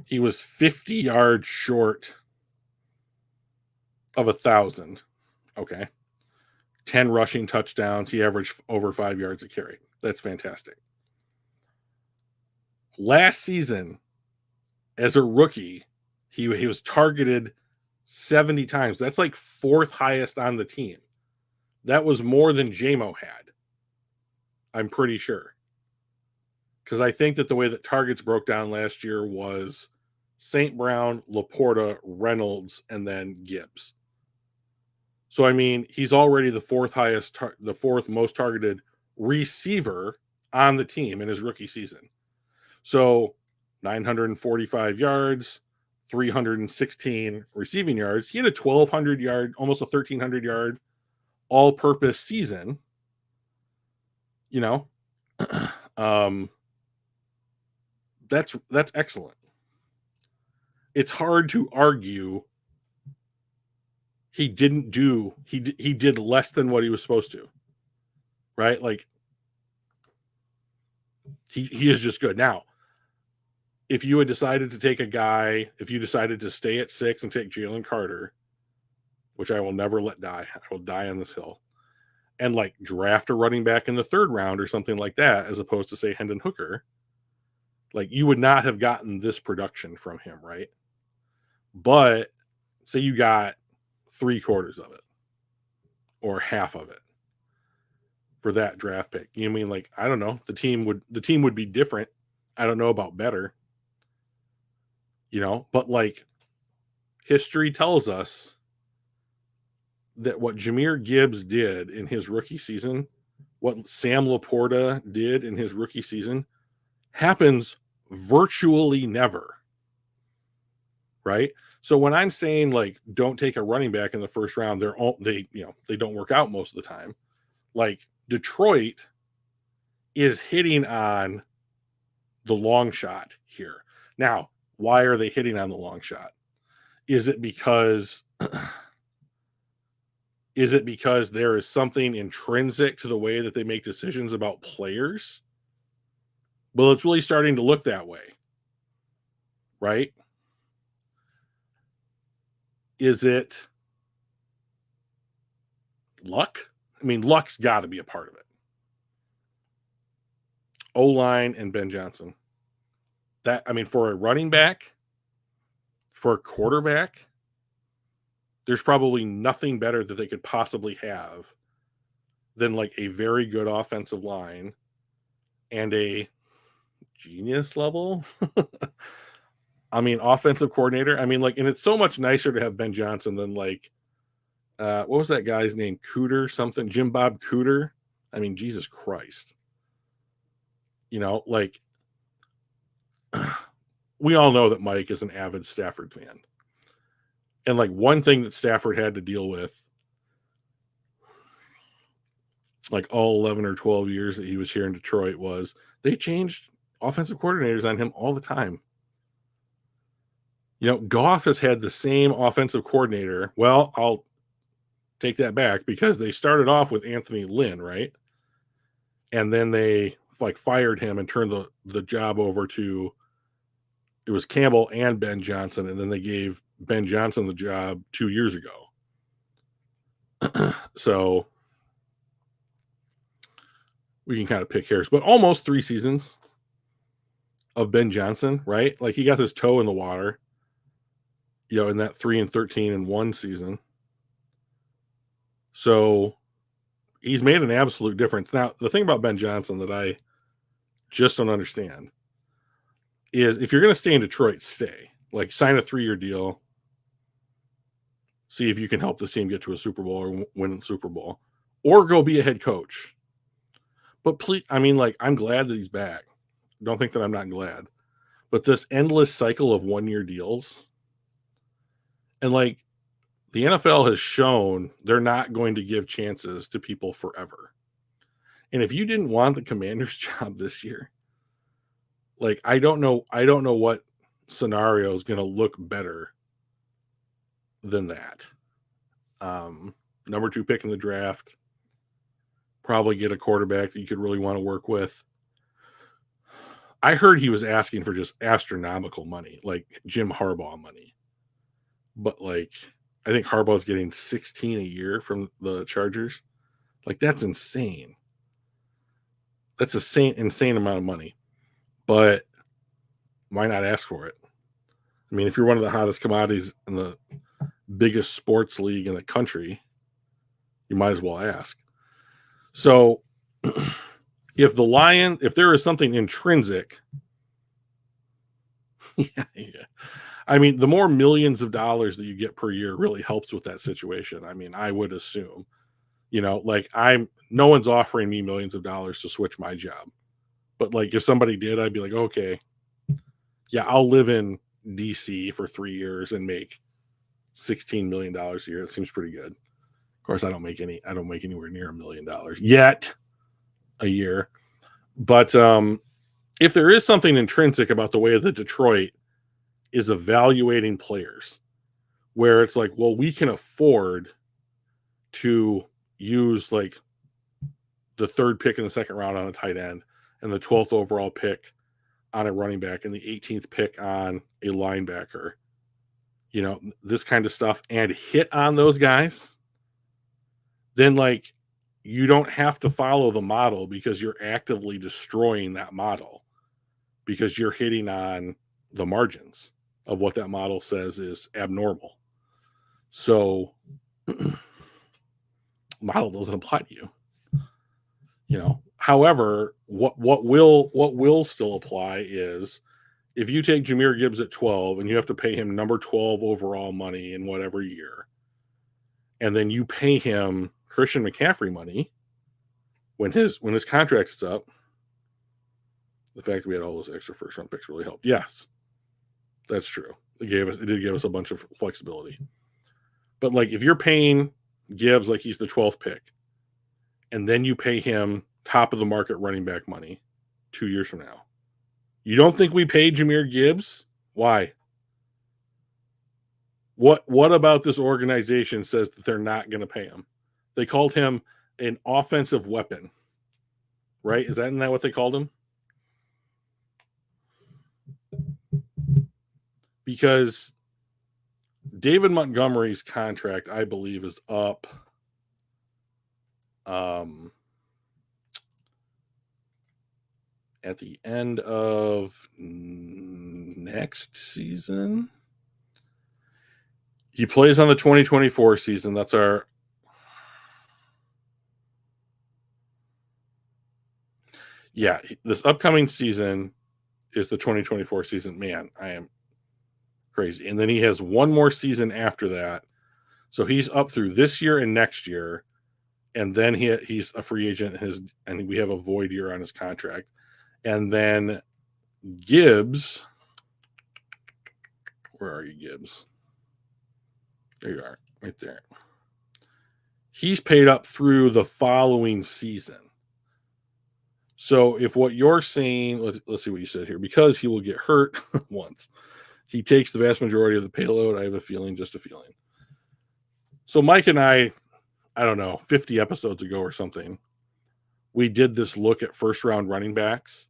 He was 50 yards short of 1,000. Okay. 10 rushing touchdowns. He averaged over 5 yards a carry. That's fantastic. Last season, as a rookie, he was targeted 70 times. That's like fourth highest on the team. That was more than JMO had. I'm pretty sure. Because I think that the way that targets broke down last year was St. Brown, Laporta, Reynolds, and then Gibbs. So, I mean, he's already the fourth most targeted receiver on the team in his rookie season. So, 945 yards, 316 receiving yards. He had a 1,200 yard, almost a 1,300 yard all-purpose season. You know, that's excellent. It's hard to argue he did less than what he was supposed to, right? Like, he is just good. Now, if you had decided to take if you decided to stay at 6 and take Jalen Carter, which I will never let die, I will die on this hill, and like draft a running back in the 3rd round or something like that, as opposed to say Hendon Hooker, like, you would not have gotten this production from him, right? But say you got 3/4 of it or half of it for that draft pick. You mean, like, I don't know, the team would be different. I don't know about better, but like, history tells us that what Jahmyr Gibbs did in his rookie season, what Sam Laporta did in his rookie season, happens virtually never. Right? So when I'm saying, like, don't take a running back in the 1st round, they don't work out most of the time. Like, Detroit is hitting on the long shot here. Now, why are they hitting on the long shot? Is it because there is something intrinsic to the way that they make decisions about players? Well, it's really starting to look that way, right? Is it luck? I mean, luck's got to be a part of it. O-line and Ben Johnson. For a running back, for a quarterback, there's probably nothing better that they could possibly have than like a very good offensive line and a genius level offensive coordinator. And it's so much nicer to have Ben Johnson than like what was that guy's name? Cooter something, Jim Bob Cooter. Jesus Christ. Like, we all know that Mike is an avid Stafford fan. And like, one thing that Stafford had to deal with, like all 11 or 12 years that he was here in Detroit, was they changed offensive coordinators on him all the time. Goff has had the same offensive coordinator. Well, I'll take that back, because they started off with Anthony Lynn, right? And then they like fired him and turned the job over to, it was Campbell and Ben Johnson, and then they gave Ben Johnson the job 2 years ago. So we can kind of pick hairs, but almost 3 seasons. of Ben Johnson, right? Like he got his toe in the water, in that 3-13-1 season. So he's made an absolute difference. Now, the thing about Ben Johnson that I just don't understand is if you're going to stay in Detroit, stay. Like sign a 3-year deal. See if you can help this team get to a Super Bowl or win the Super Bowl, or go be a head coach. But please, I mean, like, I'm glad that he's back. Don't think that I'm not glad. But this endless cycle of 1-year deals, and like the NFL has shown they're not going to give chances to people forever. And if you didn't want the Commanders job this year, like I don't know what scenario is going to look better than that. Number 2 pick in the draft, probably get a quarterback that you could really want to work with. I heard he was asking for just astronomical money, like Jim Harbaugh money. But like, I think Harbaugh's getting 16 a year from the Chargers. Like, that's insane. That's insane amount of money. But why not ask for it? I mean, if you're one of the hottest commodities in the biggest sports league in the country, you might as well ask. So if there is something intrinsic, I mean, the more millions of dollars that you get per year really helps with that situation. I mean, I would assume, like no one's offering me millions of dollars to switch my job. But like if somebody did, I'd be like, okay, yeah, I'll live in DC for 3 years and make $16 million a year. That seems pretty good. Of course, I don't make anywhere near $1 million yet a year. But if there is something intrinsic about the way that Detroit is evaluating players, where it's like, well, we can afford to use like the 3rd pick in the 2nd round on a tight end and the 12th overall pick on a running back and the 18th pick on a linebacker, this kind of stuff, and hit on those guys, then like you don't have to follow the model because you're actively destroying that model because you're hitting on the margins of what that model says is abnormal. So model doesn't apply to you. However, what will still apply is if you take Jahmyr Gibbs at 12 and you have to pay him number 12 overall money in whatever year, and then you pay him Christian McCaffrey money when his contract's up, the fact that we had all those extra 1st round picks really helped. Yes, that's true. It did give us a bunch of flexibility. But like if you're paying Gibbs like he's the 12th pick, and then you pay him top of the market running back money 2 years from now, you don't think we paid Jahmyr Gibbs? Why? What about this organization says that they're not going to pay him? They called him an offensive weapon, right? Isn't that what they called him? Because David Montgomery's contract, I believe, is up at the end of next season. He plays on the 2024 season. That's our... Yeah, this upcoming season is the 2024 season. Man, I am crazy. And then he has one more season after that. So he's up through this year and next year. And then he's a free agent, and we have a void year on his contract. And then Gibbs, where are you, Gibbs? There you are, right there. He's paid up through the following season. So if what you're saying, let's see what you said here, because he will get hurt once. He takes the vast majority of the payload. I have a feeling, just a feeling. So Mike and I don't know, 50 episodes ago or something, we did this look at 1st round running backs,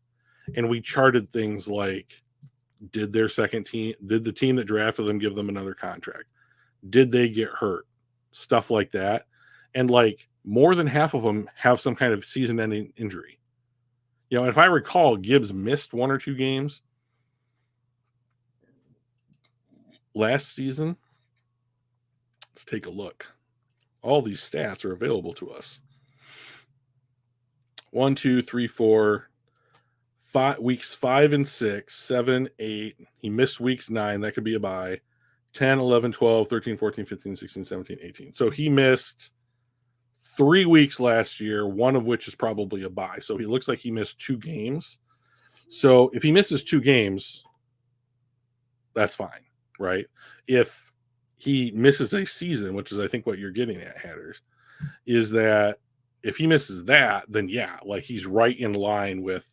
and we charted things like, did the team that drafted them give them another contract? Did they get hurt? Stuff like that. And like more than half of them have some kind of season-ending injury. And if I recall, Gibbs missed 1 or 2 games last season, let's take a look. All these stats are available to us. 1, 2, 3, 4, 5 weeks 5 and 6, 7, 8. He missed weeks 9. That could be a bye. 10, 11, 12, 13, 14, 15, 16, 17, 18. So he missed 3 weeks last year, one of which is probably a bye. So he looks like he missed 2 games. So if he misses 2 games, that's fine, right? If he misses a season, which is I think what you're getting at, Hatters, is that if he misses that, then yeah, like he's right in line with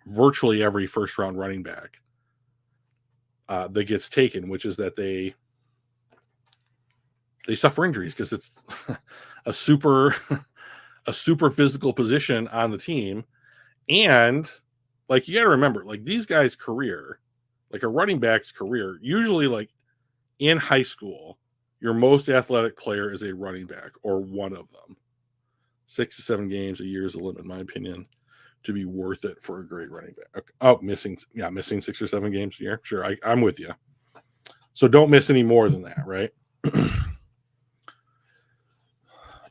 virtually every first round running back that gets taken, which is that they suffer injuries because it's a super physical position on the team. And like, you got to remember, like these guys' career, like a running back's career, usually like in high school, your most athletic player is a running back or one of them. 6 to 7 games a year is the limit, in my opinion, to be worth it for a great running back. Oh, missing 6 or 7 games a year. Sure, I'm with you. So don't miss any more than that, right?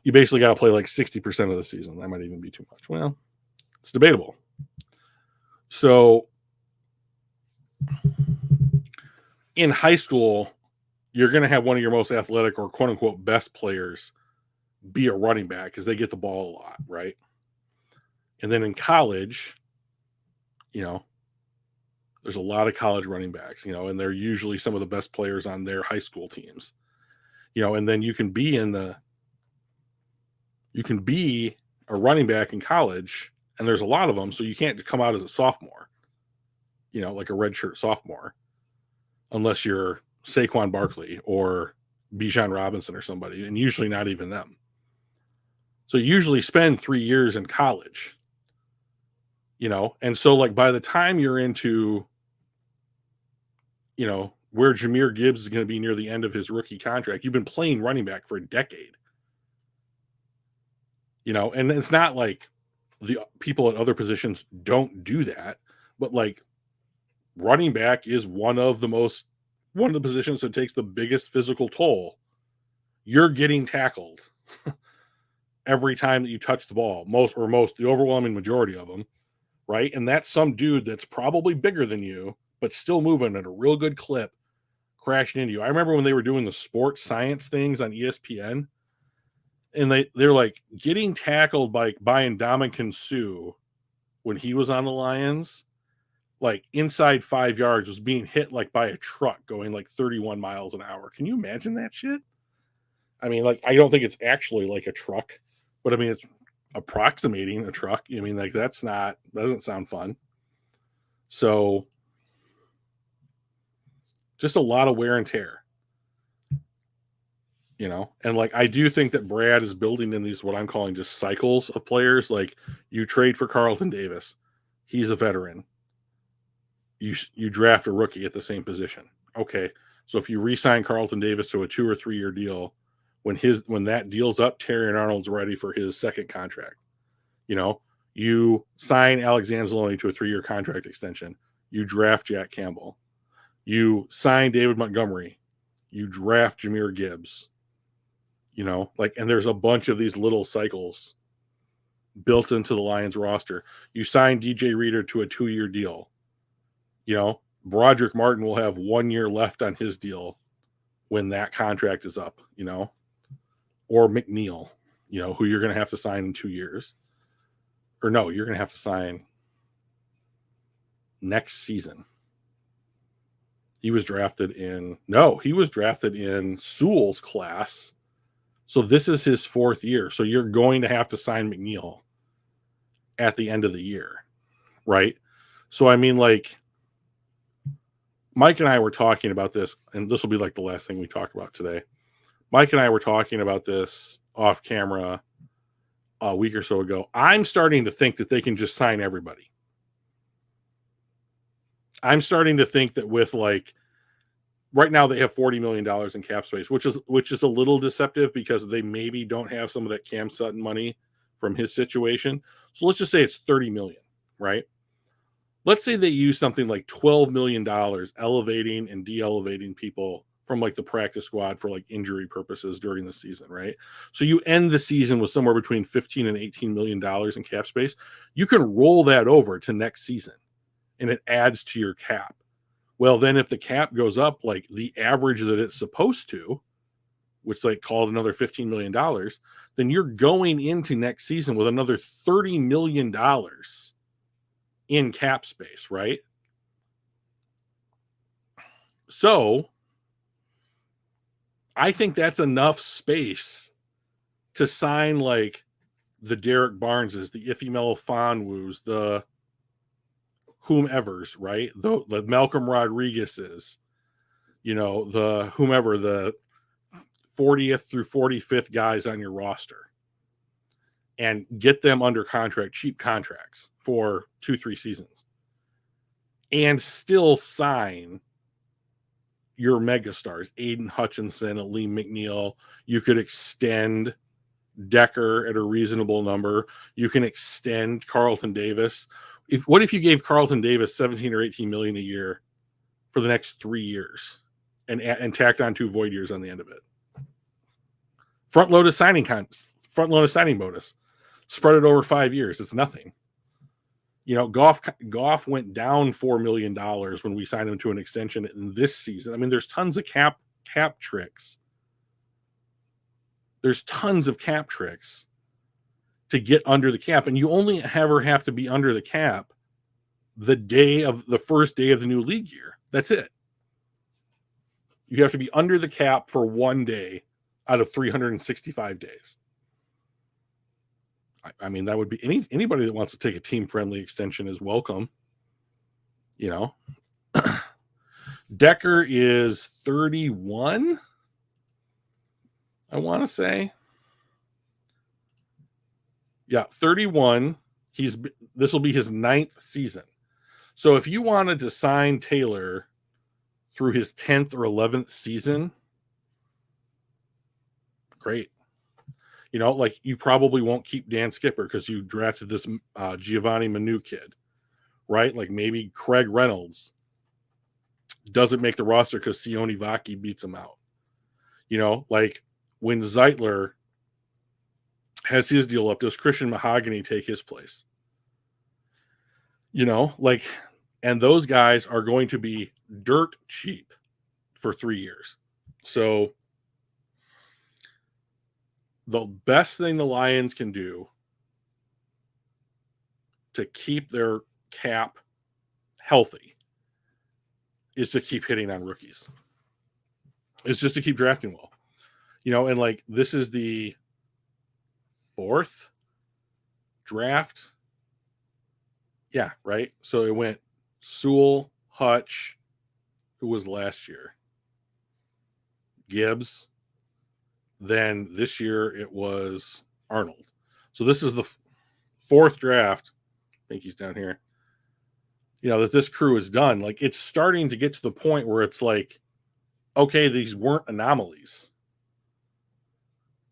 You basically got to play like 60% of the season. That might even be too much. Well, it's debatable. So in high school, you're going to have one of your most athletic or quote unquote best players be a running back because they get the ball a lot, right? And then in college, you know, there's a lot of college running backs, you know, and they're usually some of the best players on their high school teams, you know, and then you can be a running back in college, and there's a lot of them, so you can't come out as a sophomore, you know, like a redshirt sophomore, unless you're Saquon Barkley or Bijan Robinson or somebody, and usually not even them. So you usually spend 3 years in college, you know, and so like by the time you're into, you know, where Jahmyr Gibbs is going to be near the end of his rookie contract, you've been playing running back for a decade. You know, and it's not like the people at other positions don't do that, but like running back is one of the positions that takes the biggest physical toll. You're getting tackled every time that you touch the ball, the overwhelming majority of them, right? And that's some dude that's probably bigger than you, but still moving at a real good clip, crashing into you. I remember when they were doing the sports science things on ESPN, and they're like getting tackled by Ndamukong Suh when he was on the Lions, like inside 5 yards, was being hit like by a truck going like 31 miles an hour. Can you imagine that shit? I mean, like, I don't think it's actually like a truck, but I mean, it's approximating a truck. I mean, like, doesn't sound fun. So just a lot of wear and tear. You know, and like I do think that Brad is building in these what I'm calling just cycles of players. Like you trade for Carlton Davis, he's a veteran. You draft a rookie at the same position. Okay, so if you re-sign Carlton Davis to a 2 or 3 year deal, when that deal's up, Terrion Arnold's ready for his second contract. You know, you sign Alex Anzalone to a 3-year contract extension. You draft Jack Campbell. You sign David Montgomery. You draft Jahmyr Gibbs. You know, like, and there's a bunch of these little cycles built into the Lions roster. You sign DJ Reader to a 2-year deal. You know, Broderick Martin will have 1 year left on his deal when that contract is up, you know, or McNeil, you know, who you're going to have to sign in 2 years. Or no, you're going to have to sign next season. He was drafted in Sewell's class. So this is his 4th year. So you're going to have to sign McNeil at the end of the year, right? So, I mean, like, Mike and I were talking about this, and this will be like the last thing we talk about today. Mike and I were talking about this off camera a week or so ago. I'm starting to think that they can just sign everybody. I'm starting to think that with like, right now they have $40 million in cap space, which is a little deceptive because they maybe don't have some of that Cam Sutton money from his situation. So let's just say it's $30 million, right? Let's say they use something like $12 million elevating and de-elevating people from like the practice squad for like injury purposes during the season, right? So you end the season with somewhere between 15 and 18 million dollars in cap space. You can roll that over to next season and it adds to your cap. Well, then if the cap goes up like the average that it's supposed to, which like called another $15 million, then you're going into next season with another $30 million in cap space, right? So I think that's enough space to sign like the Derek Barneses, the Ife Melifonwus, the whomevers, right? The Malcolm Rodriguezes, the whomever, the 40th through 45th guys on your roster, and get them under contract, cheap contracts for 2-3 seasons, and still sign your megastars, Aiden Hutchinson, Aleem McNeil. You could extend Decker at a reasonable number. You can extend Carlton Davis. What if you gave Carlton Davis 17 or 18 million a year for the next 3 years and tacked on 2 void years on the end of it? Front-loaded signing bonus. Spread it over 5 years. It's nothing. Goff went down $4 million when we signed him to an extension in this season. I mean, there's tons of cap tricks. There's tons of cap tricks to get under the cap, and you only ever have to be under the cap the first day of the new league year. That's it. You have to be under the cap for 1 day out of 365 days. I mean, that would be anybody that wants to take a team-friendly extension is welcome. Decker is 31, I want to say. Yeah, 31. This will be his 9th season. So if you wanted to sign Taylor through his 10th or 11th season, great. Like you probably won't keep Dan Skipper because you drafted this Giovanni Manu kid, right? Like maybe Craig Reynolds doesn't make the roster because Sione Vaki beats him out. Like when Zeitler has his deal up, does Christian Mahogany take his place? And those guys are going to be dirt cheap for 3 years. So the best thing the Lions can do to keep their cap healthy is to keep hitting on rookies. It's just to keep drafting well. And like this is the 4th draft. Yeah, right? So it went Sewell, Hutch, who was last year, Gibbs. Then this year it was Arnold. So this is the 4th draft. I think he's down here. That this crew is done. Like it's starting to get to the point where it's like, okay, these weren't anomalies.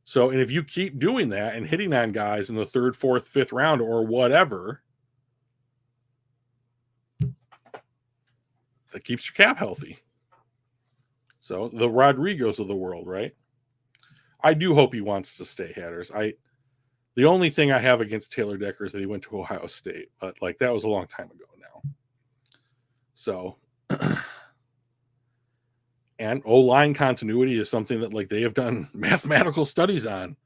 So, and if you keep doing that and hitting on guys in the 3rd, 4th, 5th round or whatever, that keeps your cap healthy. So the Rodrigos of the world, right? I do hope he wants to stay, Hatters. The only thing I have against Taylor Decker is that he went to Ohio State, but like that was a long time ago now. So, and O-line continuity is something that like they have done mathematical studies on,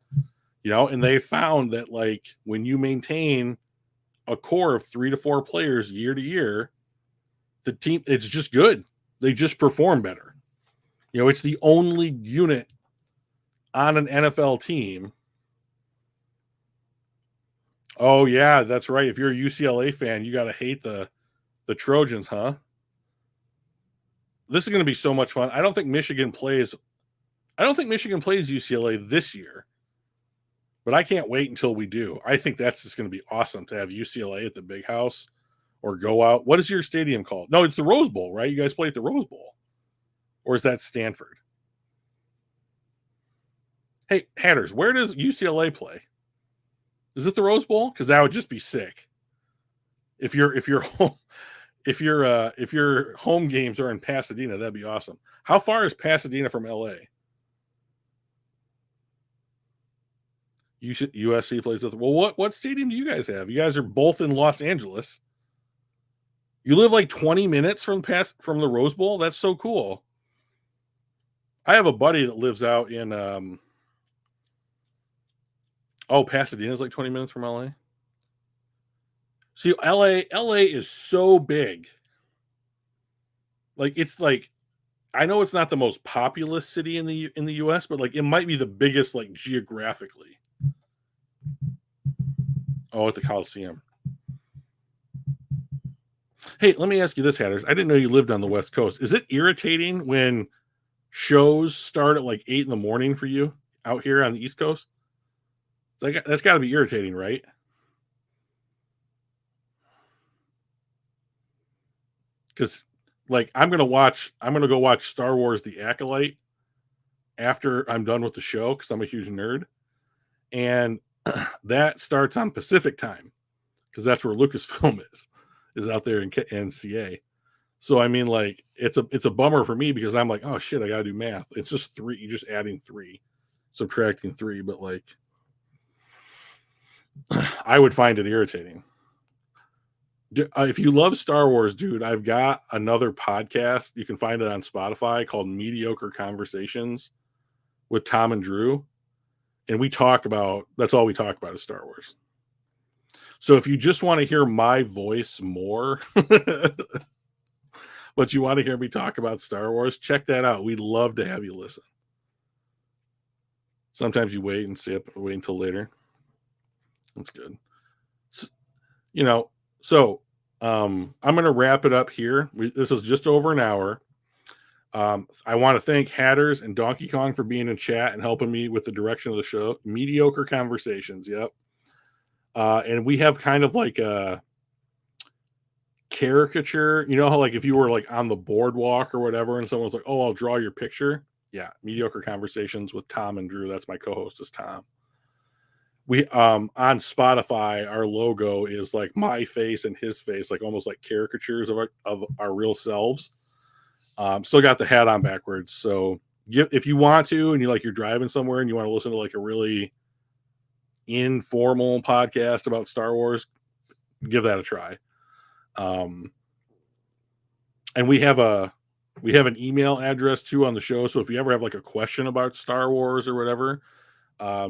and they found that like when you maintain a core of 3 to 4 players year to year, the team, it's just good. They just perform better. It's the only unit on an NFL team. Oh yeah, that's right. If you're a UCLA fan, you got to hate the Trojans, huh? This is going to be so much fun. I don't think Michigan plays UCLA this year, but I can't wait until we do. I think that's just going to be awesome to have UCLA at the Big House or go out. What is your stadium called? No, it's the Rose Bowl, right? You guys play at the Rose Bowl. Or is that Stanford? Hey, Hatters, where does UCLA play? Is it the Rose Bowl? Because that would just be sick. If you're home, if your home games are in Pasadena, that'd be awesome. How far is Pasadena from LA? USC plays with. Well, what stadium do you guys have? You guys are both in Los Angeles. You live like 20 minutes from the Rose Bowl. That's so cool. I have a buddy that lives out in Pasadena is like 20 minutes from LA. See, LA is so big. Like it's like, I know it's not the most populous city in the US, but like it might be the biggest like geographically. Oh, at the Coliseum. Hey, let me ask you this, Hatters. I didn't know you lived on the West Coast. Is it irritating when shows start at like 8 a.m. for you out here on the East Coast? That's got to be irritating, right? Because like I'm gonna go watch Star Wars: The Acolyte after I'm done with the show because I'm a huge nerd, and that starts on Pacific time because that's where Lucasfilm is out there in CA. So I mean, like it's a bummer for me because I'm like, oh shit, I gotta do math. It's just 3. You're just adding 3, subtracting 3, but like I would find it irritating. If you love Star Wars, dude, I've got another podcast. You can find it on Spotify called Mediocre Conversations with Tom and Drew. And that's all we talk about is Star Wars. So if you just want to hear my voice more, but you want to hear me talk about Star Wars, check that out. We'd love to have you listen. Sometimes you wait until later. That's good. So, I'm going to wrap it up here. This is just over an hour. I want to thank Hatters and Donkey Kong for being in chat and helping me with the direction of the show. Mediocre Conversations. Yep. And we have kind of like a caricature, how like if you were like on the boardwalk or whatever and someone's like, oh, I'll draw your picture. Yeah. Mediocre Conversations with Tom and Drew. That's my co-host is Tom. We on Spotify, our logo is like my face and his face, like almost like caricatures of our real selves. Still got the hat on backwards. So if you want to, and you're driving somewhere and you want to listen to like a really informal podcast about Star Wars, give that a try. And we have an email address too on the show. So if you ever have like a question about Star Wars or whatever,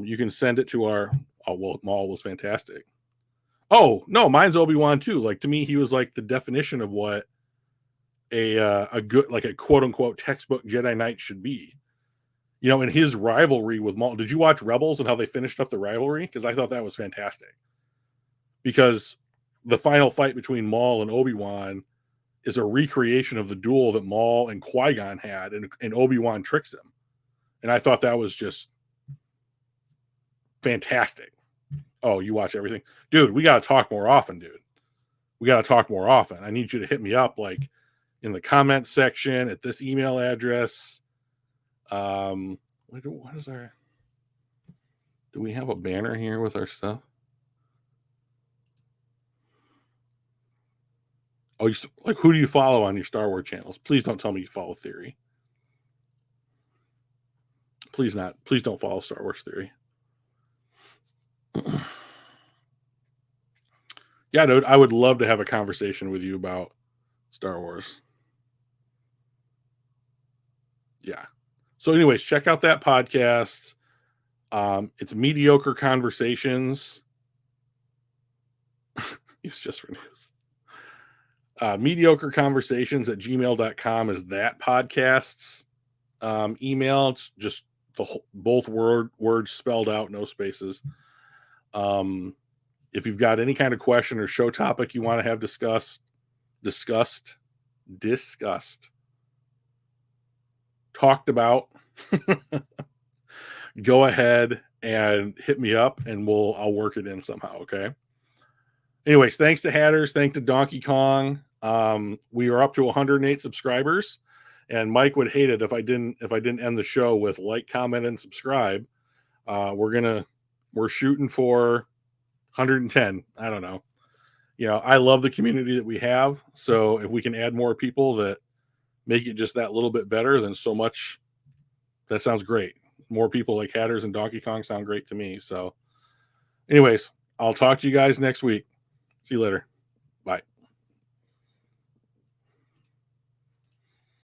you can send it to our. Oh well, Maul was fantastic. Oh no, mine's Obi-Wan too. Like to me, he was like the definition of what a good, like a quote unquote textbook Jedi Knight should be. In his rivalry with Maul. Did you watch Rebels and how they finished up the rivalry? Because I thought that was fantastic. Because the final fight between Maul and Obi-Wan is a recreation of the duel that Maul and Qui-Gon had, and Obi-Wan tricks him. And I thought that was just fantastic. Oh, you watch everything? Dude, we got to talk more often, dude. We got to talk more often. I need you to hit me up like in the comment section at this email address. What is our... Do we have a banner here with our stuff? Oh, like who do you follow on your Star Wars channels? Please don't tell me you follow Theory. Please don't follow Star Wars Theory. Yeah, dude, I would love to have a conversation with you about Star Wars. Yeah. So anyways, check out that podcast. It's Mediocre Conversations. It's just for news. Mediocre Conversations at gmail.com is that podcast's email. It's just both words spelled out, no spaces. If you've got any kind of question or show topic you want to have discussed, talked about, go ahead and hit me up and I'll work it in somehow. Okay. Anyways, thanks to Hatters. Thanks to Donkey Kong. We are up to 108 subscribers, and Mike would hate it if I didn't end the show with like, comment, and subscribe. We're shooting for 110. I don't know. I love the community that we have. So if we can add more people that make it just that little bit better, then so much. That sounds great. More people like Hatters and Donkey Kong sound great to me. So, anyways, I'll talk to you guys next week. See you later.